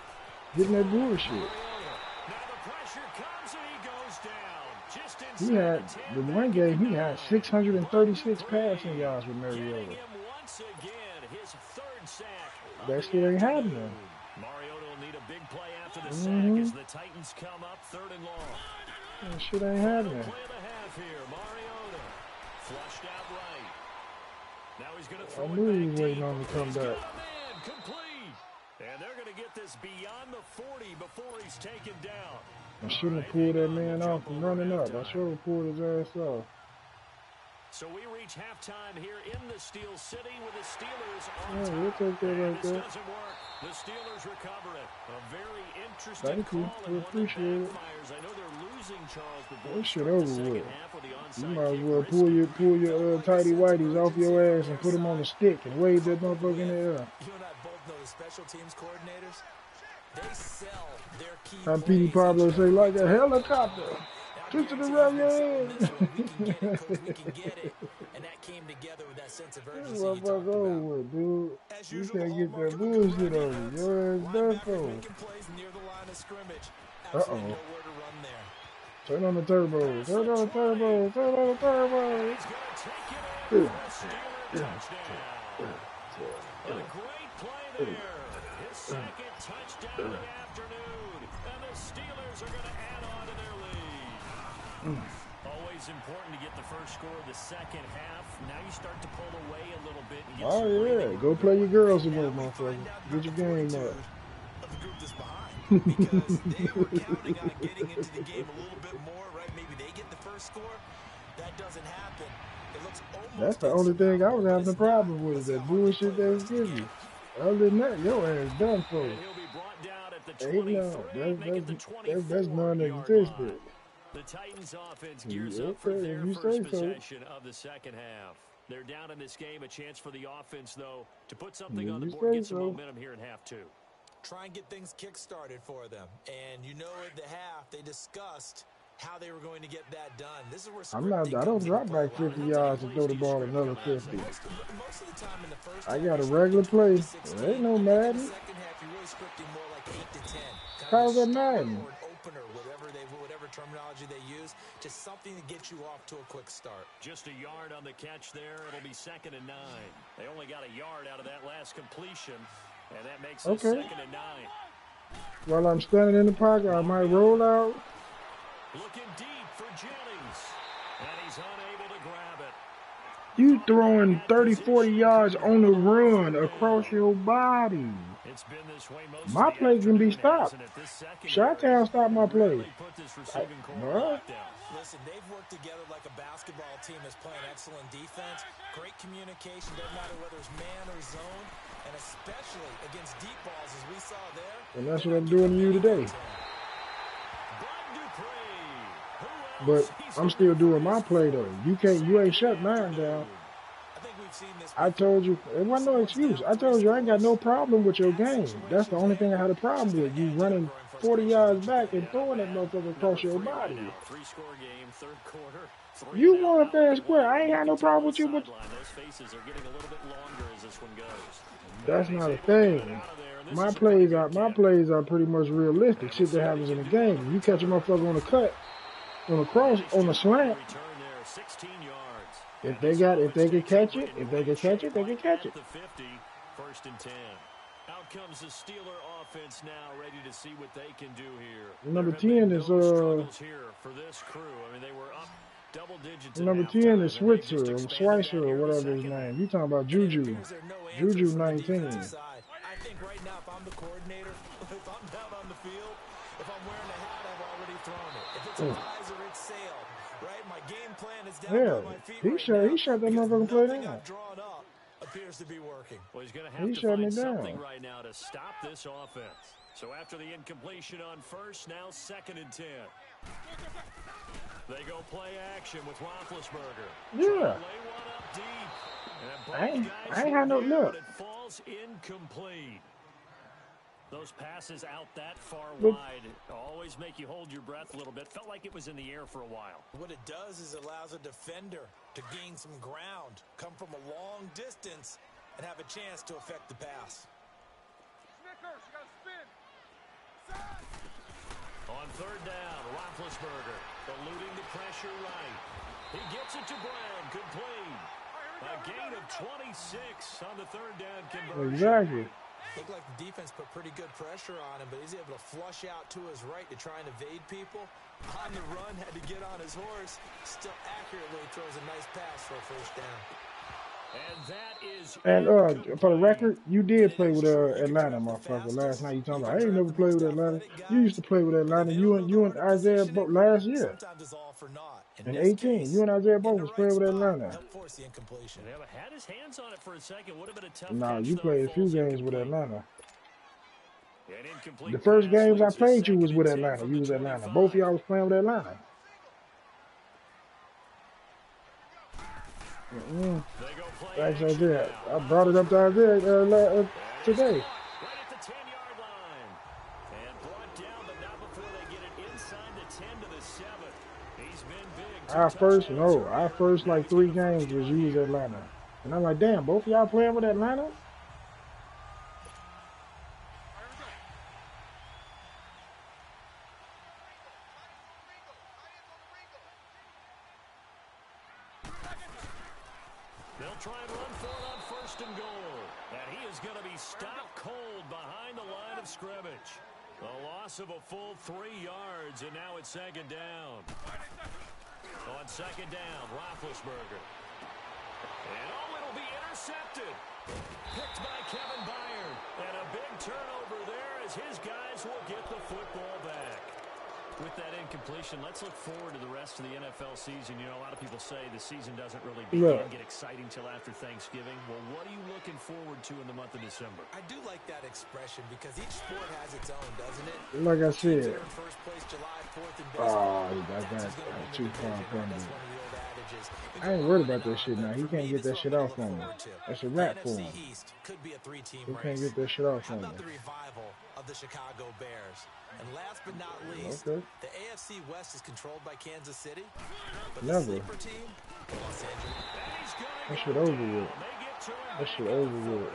Getting that bullshit. Now the pressure comes and he goes down. Just He had, the one game, he had 636 passing yards with Getting Mariota. him once again, his 3rd sack. That shit ain't happening. Mariota will need a big play after the sack as the Titans come up 3rd and long. That shit ain't Final happening. play of the half here. Mariota flushed out right. Now he's going to I throw knew it he back was waiting deep. on him to come He's got back. him in, complete. And they're going to get this beyond the 40 before he's taken down. I shouldn't have pulled that man off from running up. I should have pulled his ass off. So we reach halftime here in the Steel City with the Steelers on Yeah, top. we'll take that And right this there. doesn't work. The Steelers recover it. A very interesting Thank you. call We and one that appreciate it. backfires. I know they're losing Charles, but That both shit start the over second with. half with the You onside might as kick well risky. pull your tighty whities off your ass and put them on a stick and wave that motherfucker in the air. You and I both know the special teams coordinators. They sell their key How Petey plays Pablo each say, and like every a time. helicopter. I Twist it guarantee around he's your been selling head. this one. We can get it, coach. We can get it. And that came together with that sense of This urgency you talked motherfucker over about. with, dude. As You usual, the can't get hallmark that of a good bullshit run over. defense. Your ass done Linebackers for. making plays near the line of scrimmage. Absolutely Uh-oh. nowhere to run there. Turn on the turbo. Turn on the turbo. Turn on the turbo. He's going to take it in for a Steeler touchdown. And a great play there. His second touchdown of the afternoon. And the Steelers are going to add on to their lead. Always important to get the first score of the second half. Now you start to pull away a little bit and get Oh, some breathing yeah. Go play your girls some more, Now we motherfucker. find out Get your about the game up. fortitude of the group that's behind, because they were counting on getting into the game a little bit more, right? Maybe they get the first score. That doesn't happen. It looks almost That's the only thing I was insurmountable, having a but it's not. problem with, Let's see that how hard they bullshit play they the was rest of the giving you. game. Other than that, your ass done for. And he'll be brought down at the Ain't 23, no, make it the that's 24-yard non-existent. line. The Titans offense gears up for Okay, their if you first say so. possession of the second half. They're down in this game. A chance for the offense, though, to put something If on the you board, say get some so. momentum here in half 2. Try and get things kick-started for them. And you know at the half, they discussed how they were going to get that done. This is where scripting I don't comes into drop play. back 50 yards and throw the ball another 50. Most of the time in the first I half, got a you're regular scripting 20 play. to 16. There ain't no I think in the Madden. second half, you're really scripting more like 8 to 10. Kind How's of a that starter Madden? or an opener, whatever terminology they use. Just something to get you off to a quick start. Just a yard on the catch there. It'll be 2nd and 9. They only got a yard out of that last completion, and that makes it Okay. 2nd and 9. While I'm standing in the pocket, I might roll out. Looking deep for Jennings. And he's unable to grab it. You throwing 30, 40 yards on the run across your body. It's been this way most My of the play can be afternoon, stopped. hasn't it? This secondary Shot-town stopped my play. really put this receiving core on Bruh. lockdown. Listen, they've worked together like a basketball team that's playing excellent defense. Great communication, doesn't matter whether it's man or zone, and especially against deep balls as we saw there. And that's what I'm doing to you today. But I'm still doing my play though. You ain't shut mine down. I told you, it wasn't no excuse. I told you I ain't got no problem with your game. That's the only thing I had a problem with. You running 40 yards back and throwing that motherfucker across your body. You want fair and square. I ain't got no problem with you, but that's not a thing. My plays are pretty much realistic. Shit that happens in the game. You catch a motherfucker on the cut, on the cross, on the slant. If they can catch it, they can catch it. First and 10. Out comes the Steeler offense now, ready to see what they can do here. Number 10 is here for this crew. I mean, they were up double digits. Number 10 is Switzer or Schweitzer or whatever his name. You talking about Juju? Juju 19. I think right now, if I'm the coordinator, if I'm down on the field, if I'm wearing a hat, I've already thrown it. If it's a visor, it's sailed. Right? My game plan is down by my feet. He shut that motherfucker play down. Drawn up appears to be working. Well, he's going to have to find something right now to stop this offense. So after the incompletion on first, now second and 10. They go play action with Roethlisberger. Yeah. I ain't had no look. It falls incomplete. Those passes out that far Look. wide always make you hold your breath a little bit. Felt like it was in the air for a while. What it does is it allows a defender to gain some ground, come from a long distance, and have a chance to affect the pass. On third down, Roethlisberger eluding the pressure right. He gets it to Brown, complete. A gain of 26 on the third down conversion. Exactly. Looked like the defense put pretty good pressure on him, but he's able to flush out to his right to try and evade people. On the run, had to get on his horse. Still accurately throws a nice pass for a first down. And that is. And for the record, you did play with Atlanta, motherfucker. Last night you talking about I ain't never played with Atlanta. You used to play with Atlanta. You and Isaiah both last year. In 18, you and Isaiah both was playing with Atlanta. Had his hands on it for a second. Would have been a tough Nah, catch, you though. played a few games with Atlanta. An incomplete The first pass games I leads to played you was second with and 10 Atlanta. from You the was Atlanta. 25. Both of y'all was playing with Atlanta. They go play Actually, I action did. now. I brought it up to Isaiah today. Right at the 10-yard line. And brought down, but not before they get it inside the 10 to the 7. He's been big. Our first like 3 games was you was Atlanta. And I'm like, damn, both of y'all playing with Atlanta? They'll try and run for it on first and goal. And he is going to be stopped cold behind the line of scrimmage. A loss of a full 3 yards, and now it's second down. On second down, Roethlisberger. And it'll be intercepted. Picked by Kevin Byard. And a big turnover there as his guys will get the football back. With that incompletion, let's look forward to the rest of the NFL season. You know, a lot of people say the season doesn't really get exciting till after Thanksgiving. Well, what are you looking forward to in the month of December? I do like that expression because each sport has its own, doesn't it? Like I said. First place, July 4th in baseball. That's too far from me. I ain't worried about that shit now. He can't get that shit off on me. That's a wrap for him. Could be a 3-team He race. can't get that shit off How on me. about the revival of the Chicago Bears? And last but not least, Okay. the AFC West is controlled by Kansas City. But Never. the sleeper team, Los Angeles. That shit over with. That shit over with.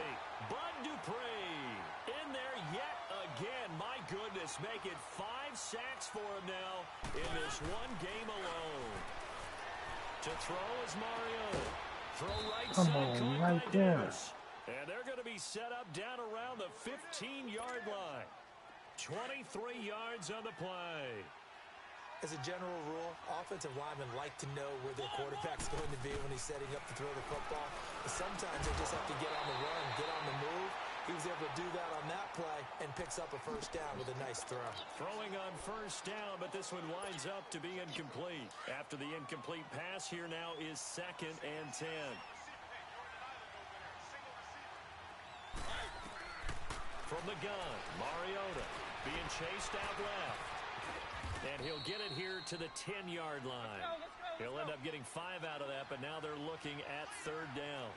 Bud Dupree in there yet again. My goodness, make it 5 sacks for him now in this one game alone. To throw is Mario. Throw right Come side, on, caught right by there. Davis. And they're going to be set up down around the 15-yard line. 23 yards on the play. as a general rule, offensive linemen like to know where their quarterback's going to be when he's setting up to throw the football. But sometimes they just have to get on the run, get on the move. He was able to do that on that play and picks up a first down with a nice throw. Throwing on first down, but this one winds up to be incomplete. After the incomplete pass, here now is 2nd and 10. From the gun, Mariota being chased out left. And he'll get it here to the 10-yard line. He'll end up getting 5 out of that, but now they're looking at 3rd down.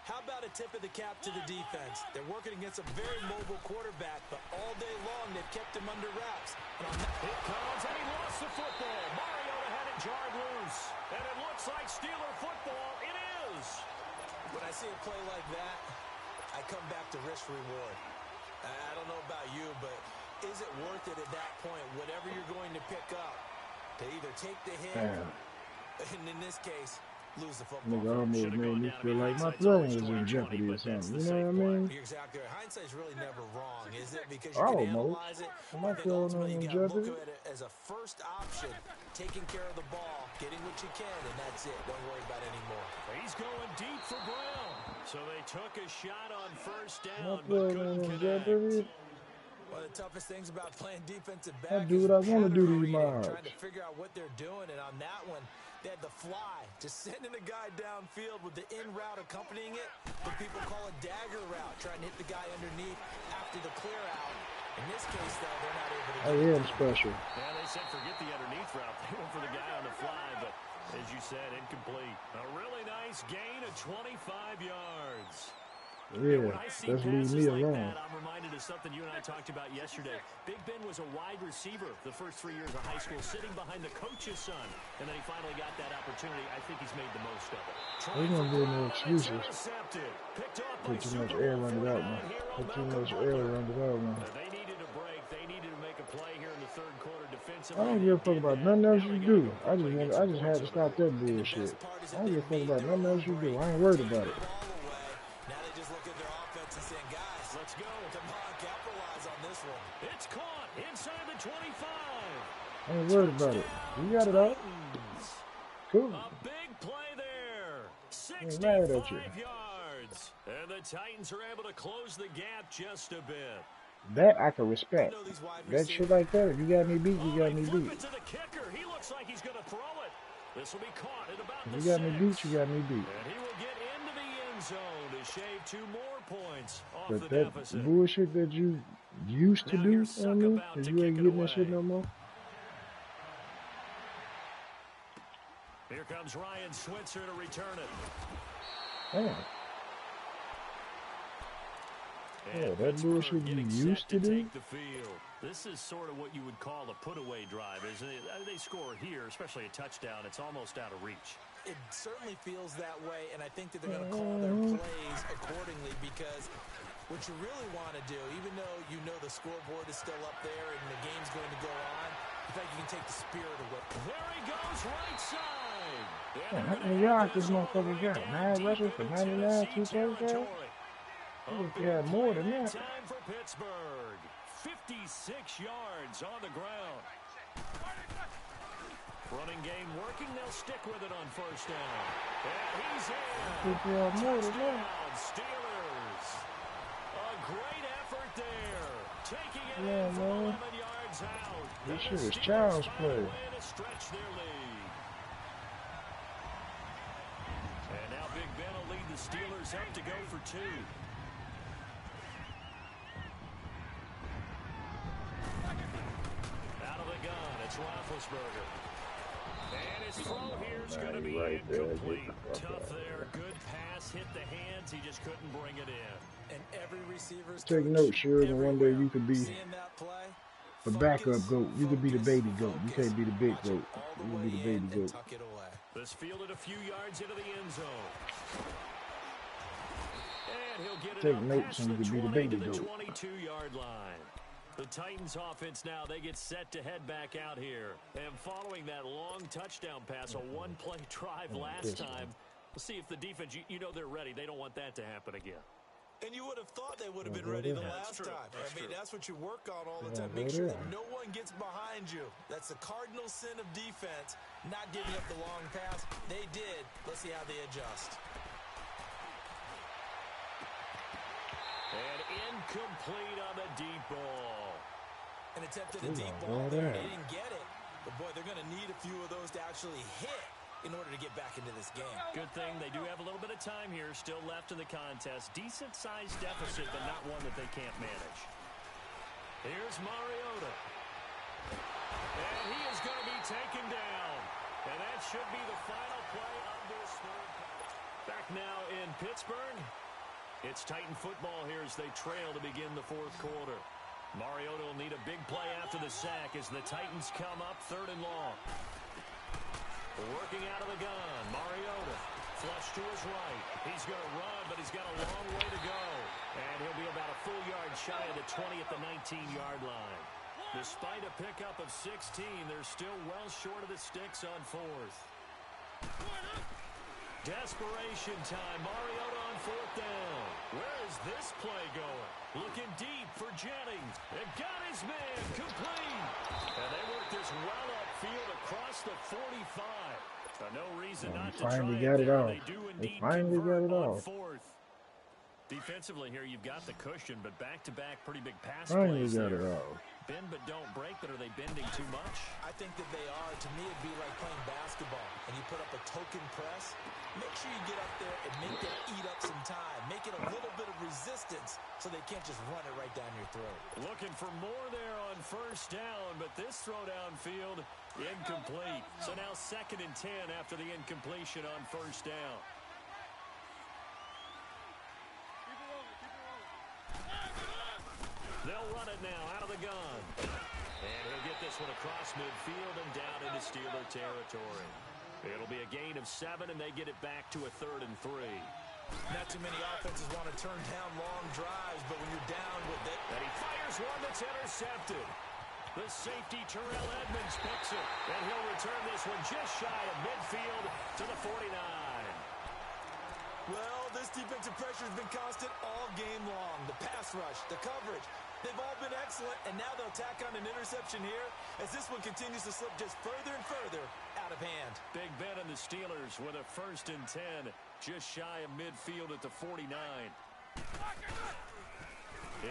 How about a tip of the cap to the defense? They're working against a very mobile quarterback, but all day long they've kept him under wraps. And on that, it comes, and he lost the football. Mariota had it jarred loose. And it looks like Steeler football. It is. When I see a play like that, I come back to risk reward. I don't know about you, but is it worth it at that point, whatever you're going to pick up, to either take the hit, and in this case, lose the football? Nigga almost made me feel like my throne was in jeopardy or something. You know what I mean? You're exactly right. Hindsight's really never wrong, is it? Because you can analyze it. My throne You in got to jeopardy. look at it as a first option, taking care of the ball, getting what you can, and that's it. Don't worry about it anymore. He's going deep for Brown. So they took a shot on first My down, but throne couldn't in connect. jeopardy. One of the toughest things about playing defensive back I do is what I want to do to pattern these reading, mobs. trying to figure out what they're doing, and on that one, they had the fly, just sending a guy downfield with the in route accompanying it, what people call a dagger route, trying to hit the guy underneath after the clear out. In this case, though, they're not able to I am special. Yeah, they said forget the underneath route. They went for the guy on the fly, but as you said, incomplete. A really nice gain of 25 yards. Yeah, When I see that's leaving passes me like alone. that, I'm reminded of something you and I talked about yesterday. Big Ben was a wide receiver the first 3 years of high school, sitting behind the coach's son, and then he finally got that opportunity. I think he's made the most of it. There's gonna be no excuses. Intercepted. Picked off by Put too much Super air Bowl around that one. 49 hero Put too Malcolm much Butler. air around that one. They needed a break. They needed to make a play here in the third quarter defensively. I don't give a fuck about nothing else you do. I just had to stop that bullshit. I don't give a fuck about nothing else you do. I ain't worried about it. Now they just look at their offense and saying, guys, Let's go. come on, capitalize on this one. It's caught inside the 25. I ain't worried about it. You got it out. Cool. A big play there. ain't mad at 65 you. yards. And the Titans are able to close the gap just a bit. That I can respect. That shit like that, if you got me beat, you got me Flip beat. it to the kicker. He looks like he's going to throw it. This will be caught at about If the you got me 6. beat, you got me beat. And he will get into the end zone to shave 2 more points off But the that deficit. bullshit that you used to Now do here's on me, Suckabout if to you ain't kick it getting that shit away. no more. Here comes Ryan Switzer to return it. Damn. And Yeah, that Pittsburgh bullshit you getting used set to do? take the field. This is sort of what you would call a put-away drive, isn't it? They score here, especially a touchdown. It's almost out of reach. It certainly feels that way, and I think that they're going to call their plays accordingly, because what you really want to do, even though you know the scoreboard is still up there and the game's going to go on, in fact, you can take the spirit away. There he goes, right side. Man, how many yards this motherfucker got? 9 rushes for 99, 2 touchdowns? He had more than that. Time for Pittsburgh. 56 yards on the ground. Running game working. They'll stick with it on first down. And he's in. More than that. Touchdown, Steelers. A great effort there. Taking it Yeah, in from man. 11 yards out. This And shit the is Steelers child's find play. a way to stretch their lead. And now Big Ben will lead the Steelers up to go for 2. Out of the gun, it's Roethlisberger. And his throw here is going to be Right there, incomplete. get the fuck Tough out. there. Good pass. Hit the hands. He just couldn't bring it in. And every receiver's Take coach note, Sheridan, one day everywhere you could be seeing that play, the backup focus, goat. You could be the baby goat. You focus, can't be the big watch it goat. all the You can way be the in baby and goat. tuck it away. This fielded a few yards into the end zone. And he'll get it Take up notes past and you the could be the 20 baby to the goat. 22-yard line. The Titans offense now, they get set to head back out here. And following that long touchdown pass, a one-play drive last time, we'll see if the defense, you know they're ready. They don't want that to happen again. And you would have thought they would have been ready the last time. I mean, that's what you work on all the time. Make sure that no one gets behind you. That's the cardinal sin of defense, not giving up the long pass. They did. Let's see how they adjust. And incomplete on the deep ball. An attempt at a deep ball there. They didn't get it. But, boy, they're going to need a few of those to actually hit in order to get back into this game. Good thing they do have a little bit of time here still left in the contest. Decent-sized deficit, but not one that they can't manage. Here's Mariota. And he is going to be taken down. And that should be the final play of this third. Back now in Pittsburgh. It's Titan football here as they trail to begin the fourth quarter. Mariota will need a big play after the sack as the Titans come up 3rd and long. Working out of the gun, Mariota, flush to his right. He's going to run, but he's got a long way to go. And he'll be about a full yard shy of the 20 at the 19-yard line. Despite a pickup of 16, they're still well short of the sticks on 4th. Desperation time, Mariota on 4th down. Where is this play going? Looking deep for Jennings. It got his man complete. And they work this well upfield across the 45. No reason not to try it there. They do indeed convert on 4th. Defensively here, you've got the cushion, but back-to-back pretty big pass plays there. Bend but don't break, but are they bending too much? I think that they are. To me, it'd be like playing basketball, and you put up a token press. Make sure you get up there and make them eat up some time. Make it a little bit of resistance so they can't just run it right down your throat. Looking for more there on 1st down, but this throw downfield incomplete. So now 2nd and 10 after the incompletion on 1st down. They'll run it now out of the gun. And he'll get this one across midfield and down into Steeler territory. It'll be a gain of 7, and they get it back to a 3rd and 3. Not too many offenses want to turn down long drives, but when you're down with it. And he fires one that's intercepted. The safety, Terrell Edmonds, picks it. And he'll return this one just shy of midfield to the 49. Well, this defensive pressure has been constant all game long. The pass rush, the coverage, they've all been excellent, and now they'll tack on an interception here as this one continues to slip just further and further out of hand. Big Ben and the Steelers with a 1st and 10, just shy of midfield at the 49.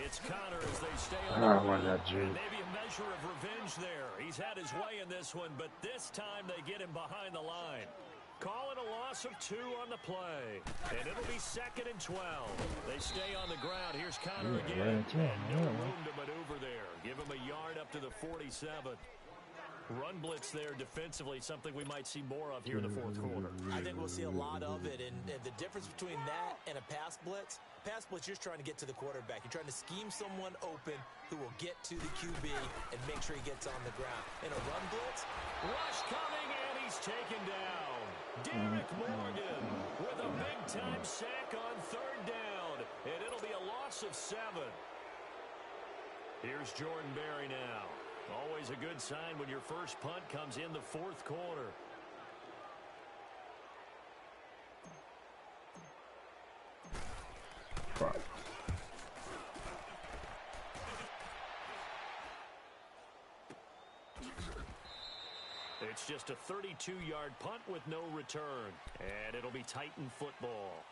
It's Connor as they stay on the ground. Maybe a measure of revenge there. He's had his way in this one, but this time they get him behind the line. Calling a loss of 2 on the play. And it'll be 2nd and 12. They stay on the ground. Here's Connor again. And no room to maneuver there. Give him a yard up to the 47. Run blitz there defensively, something we might see more of here in the fourth quarter. I think we'll see a lot of it. And the difference between that and a pass blitz, you're just trying to get to the quarterback. You're trying to scheme someone open who will get to the QB and make sure he gets on the ground. In a run blitz, rush coming, and he's taken down. Derek Morgan with a big-time sack on 3rd down, and it'll be a loss of 7. Here's Jordan Berry now. Always a good sign when your first punt comes in the fourth quarter. Right. It's just a 32-yard punt with no return. And it'll be Titan football.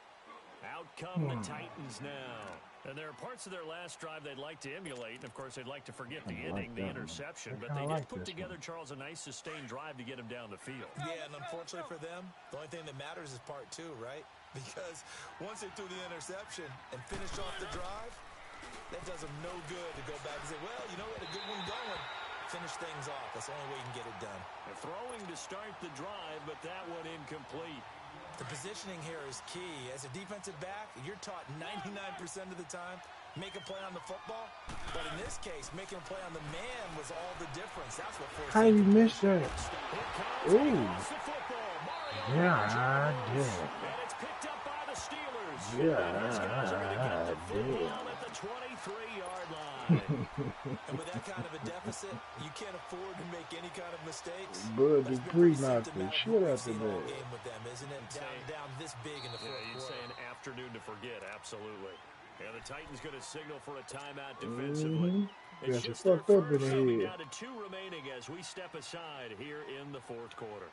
Out come the Titans now. And there are parts of their last drive they'd like to emulate. And, of course, they'd like to forget the inning, the interception. But they did put together, Charles, a nice sustained drive to get him down the field. Yeah, and unfortunately for them, the only thing that matters is part 2, right? Because once they threw the interception and finished off the drive, that does them no good to go back and say, well, you know, we had a good one going. Finish things off. That's the only way you can get it done. They're throwing to start the drive, but that one incomplete. The positioning here is key. As a defensive back, you're taught 99% of the time, make a play on the football. But in this case, making a play on the man was all the difference. That's what forced. How you missed that? Ooh. Yeah, I did. And it's picked up by the Steelers. Yeah, I did. At the 23-yard line. And with that kind of a deficit, you can't afford to make any kind of mistakes. But the three knocked the shit out of that. Game with them, isn't it? Down this big in the fourth quarter. You'd say an afternoon to forget, absolutely. And the Titans going to signal for a timeout defensively. Mm-hmm. It's Got you just their fucked up in first, the head. down to 2 remaining as we step aside here in the fourth quarter.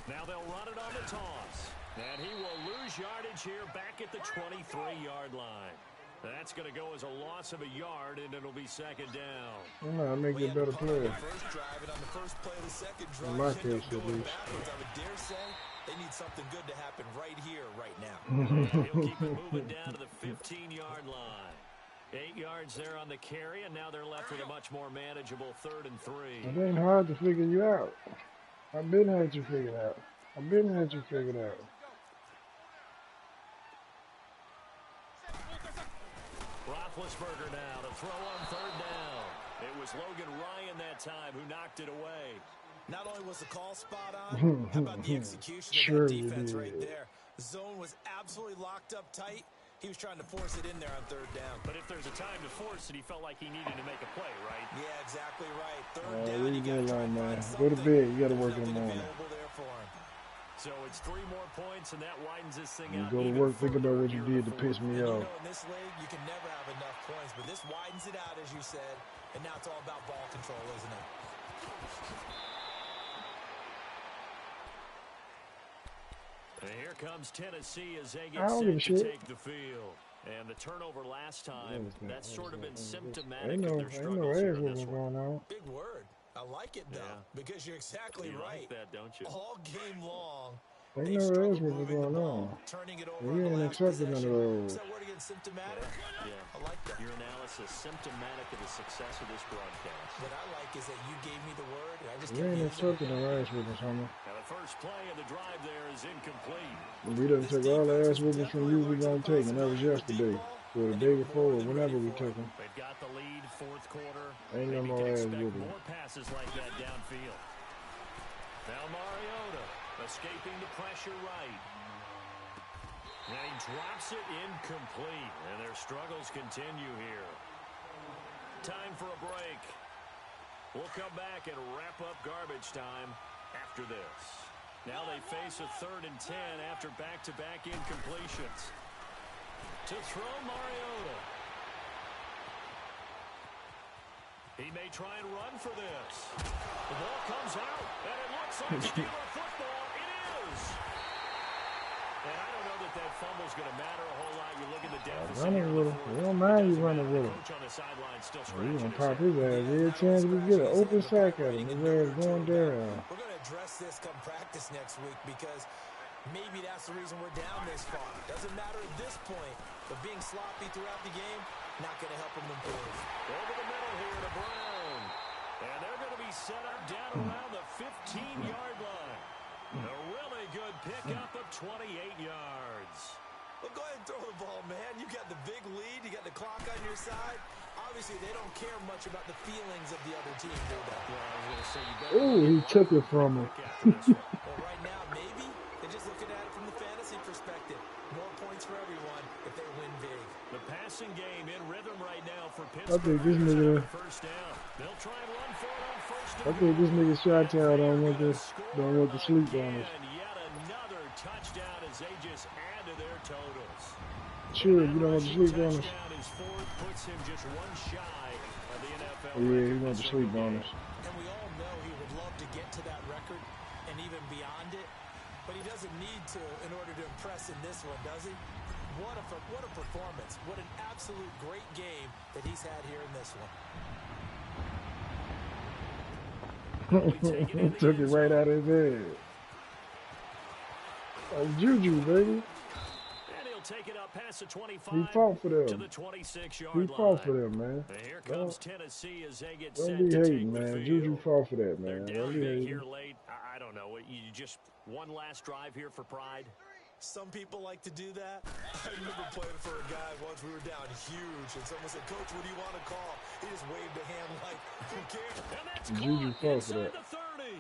Now they'll run it on the toss. And he will lose yardage here back at the 23-yard line. That's going to go as a loss of a yard, and it'll be second down. I make it a better player. First drive, and on the first play of the second drive, In my case, at least. I would dare say they need something good to happen right here, right now. He'll keep it moving down to the 15-yard line. 8 yards there on the carry, and now they're left with a much more manageable 3rd and 3. It ain't hard to figure you out. I've been had you figured out. I've been had you figured out. Roethlisberger now to throw on 3rd down. It was Logan Ryan that time who knocked it away. Not only was the call spot on, how about the execution of that defense right there? The zone was absolutely locked up tight. He was trying to force it in there on 3rd down. But if there's a time to force it, he felt like he needed to make a play, right? Yeah, exactly right. 3rd down, you got to line, man. Go to bed. You got to work in the morning. So it's 3 more points, and that widens this thing You out. go to work, think about what you did to piss me off. In this league, you can never have enough points, but this widens it out, as you said, and now it's all about ball control, isn't it? And here comes Tennessee as they get set to take the field. And the turnover last time, that's sort of been symptomatic of their struggles here in this one. Big word. I like it, though, because you're exactly right. Like that, don't you? All game long, They know what else was going on. We ain't accepting none of those. Is that word again, symptomatic? Yeah. I like that. Your analysis symptomatic of the success of this broadcast. What I like is that you gave me the word, and I just We ain't accepting the ass whoopings, homie. Now the first play of the drive there is incomplete. We done took all the ass whoopings from you we gonna take, and that was yesterday. Or the day before, or whenever we took them. They've got the lead, fourth quarter. Ain't no more ass whooping. More passes like that downfield. Now Mariota escaping the pressure right. And he drops it incomplete. And their struggles continue here. Time for a break. We'll come back and wrap up garbage time after this. Now they face a 3rd and 10 after back-to-back incompletions. To throw Mariota. He may try and run for this. The ball comes out, and it looks like Steeler football. It is. And I don't know that fumble's going to matter a whole lot. You look at the deficit. Running with him. We don't mind you running with him. Coach on the sideline still We gonna scratching pop his ass every chance we get. An open sack at him. His ass going down. We're going to address this come practice next week because maybe that's the reason we're down this far. Doesn't matter at this point, but being sloppy throughout the game, not going to help them improve. Over the middle here to Brown. And they're going to be set up down around the 15-yard line. A really good pickup of 28 yards. Well, go ahead and throw the ball, man. You got the big lead. You got the clock on your side. Obviously, they don't care much about the feelings of the other team, do they? Well, I was going to say, you better. Oh, he took it from him. Well, right now, maybe they're just looking at it from the fantasy perspective. More points for everyone if they win big. The passing game in rhythm right now for I Pittsburgh. think this nigga. First down. They'll try and run for it on first I down. think this nigga Shot-Town don't want to sleep on us. And yet another touchdown as they just add to their totals. Sure, you don't want to sleep on us. Touchdown is fourth, puts him just one shy of the NFL. Yeah, he wants to sleep on us. And we all know he would love to get to that record and even beyond it, but he doesn't need to in order to impress in this one, does he? What a performance. What an absolute great game that he's had here in this one. Took it right out of his head. Juju, baby. And he'll take it up past the 25 He fought for them. to the 26-yard He line. fought for them, man. And here comes Tennessee as they get Don't set be to hating, take the man. field. Juju fought for that, They're man. down Don't be big hating. here late. I don't know. You just one last drive here for pride. Some people like to do that. I remember playing for a guy once. We were down huge, and someone said, "Coach, what do you want to call?" He just waved a hand like, "Who cares?" And that's Juju caught fought for inside that. the 30.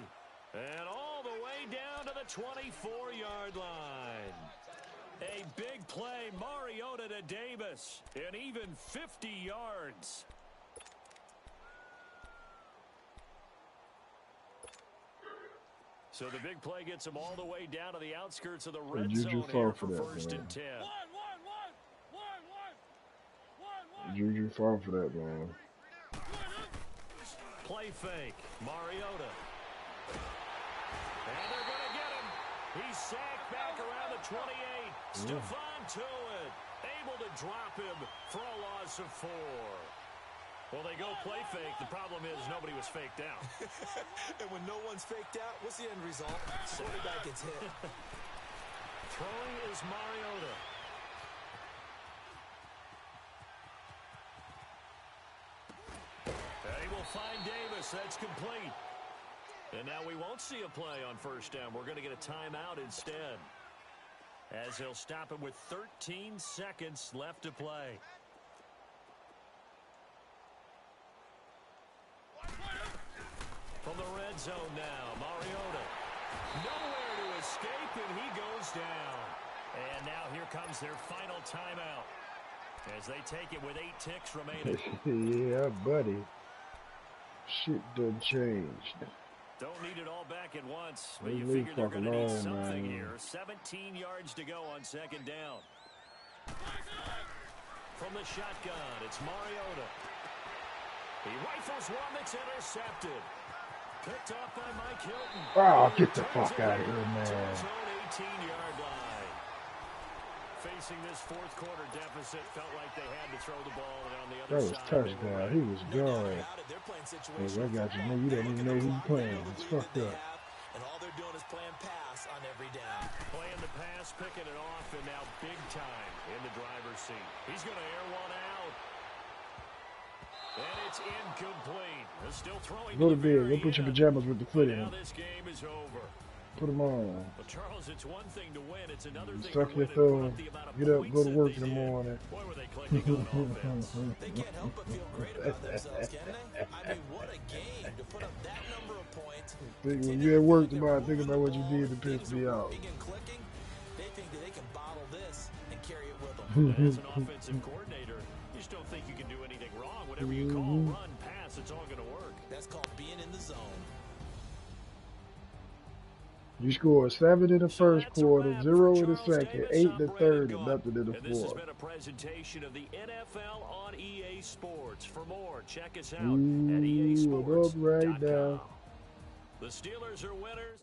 And all the way down to the 24-yard line. A big play, Mariota to Davis, and even 50 yards. So the big play gets them all the way down to the outskirts of the Hey, red Juju zone fall here for for that, first man. and 10. Juju fall for that, man. Play fake. Mariota. And they're going to get him. He's sacked back around the 28. Stephon Tuitt able to drop him for a loss of 4. Well, they go play fake. The problem is nobody was faked out. And when no one's faked out, what's the end result? Quarterback gets hit. Throwing is Mariota. He will find Davis. That's complete. And now we won't see a play on first down. We're going to get a timeout instead, as he'll stop him with 13 seconds left to play. From the red zone now, Mariota. Nowhere to escape, and he goes down. And now here comes their final timeout, as they take it with 8 ticks remaining. Yeah, buddy. Shit done changed. Don't need it all back at once, but Leave you me figure they're going to need alone, something man. here. 17 yards to go on second down. From the shotgun, it's Mariota. He rifles one that's intercepted. Picked off by Mike Hilton. Oh, get the fuck out of here, man. To his own 18-yard line. Facing this fourth quarter deficit, felt like they had to throw the ball, and on the That other was side, touchdown. He was gone. They're playing Hey, situational I got you, football. man. You don't even know who you playing. The It's lead that fucked they up. have, and all they're doing is playing pass on every down. playing the pass, picking it off, and now big time in the driver's seat. He's going to air one out. And it's incomplete. They're still throwing. Go to bed. Go put your pajamas with the foot in Now them. this game is over. Put them on. Well, Charles, it's one thing to win. It's another thing Suck to your win and put thumb. up the amount of Get up, points go to that work they in the did. morning. Boy, were they clicking on offense. They can't help but feel great about themselves, can they? I mean, what a game to put up that number of points. When you're at work tomorrow, think about what you did to piss me off. And clicking, they think that they can bottle this and carry it with them. As an offensive coordinator, you just don't think you can do anything wrong. Whatever you call run, pass, it's all going to work. That's called being in the zone. You scored 7 in the So first that's a quarter, wrap 0 for in the Charles second, Davis. 8 in I'm the Brandon third, and Gaudin. nothing in the And this has fourth. been a presentation of the NFL on EA Sports. For more, check us out Ooh, at up right easports.com. now. The Steelers are winners.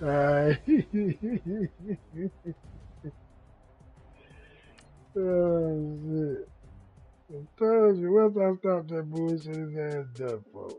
Alright. Oh, shit. I told you, once I stopped that bullshit, his ass done for.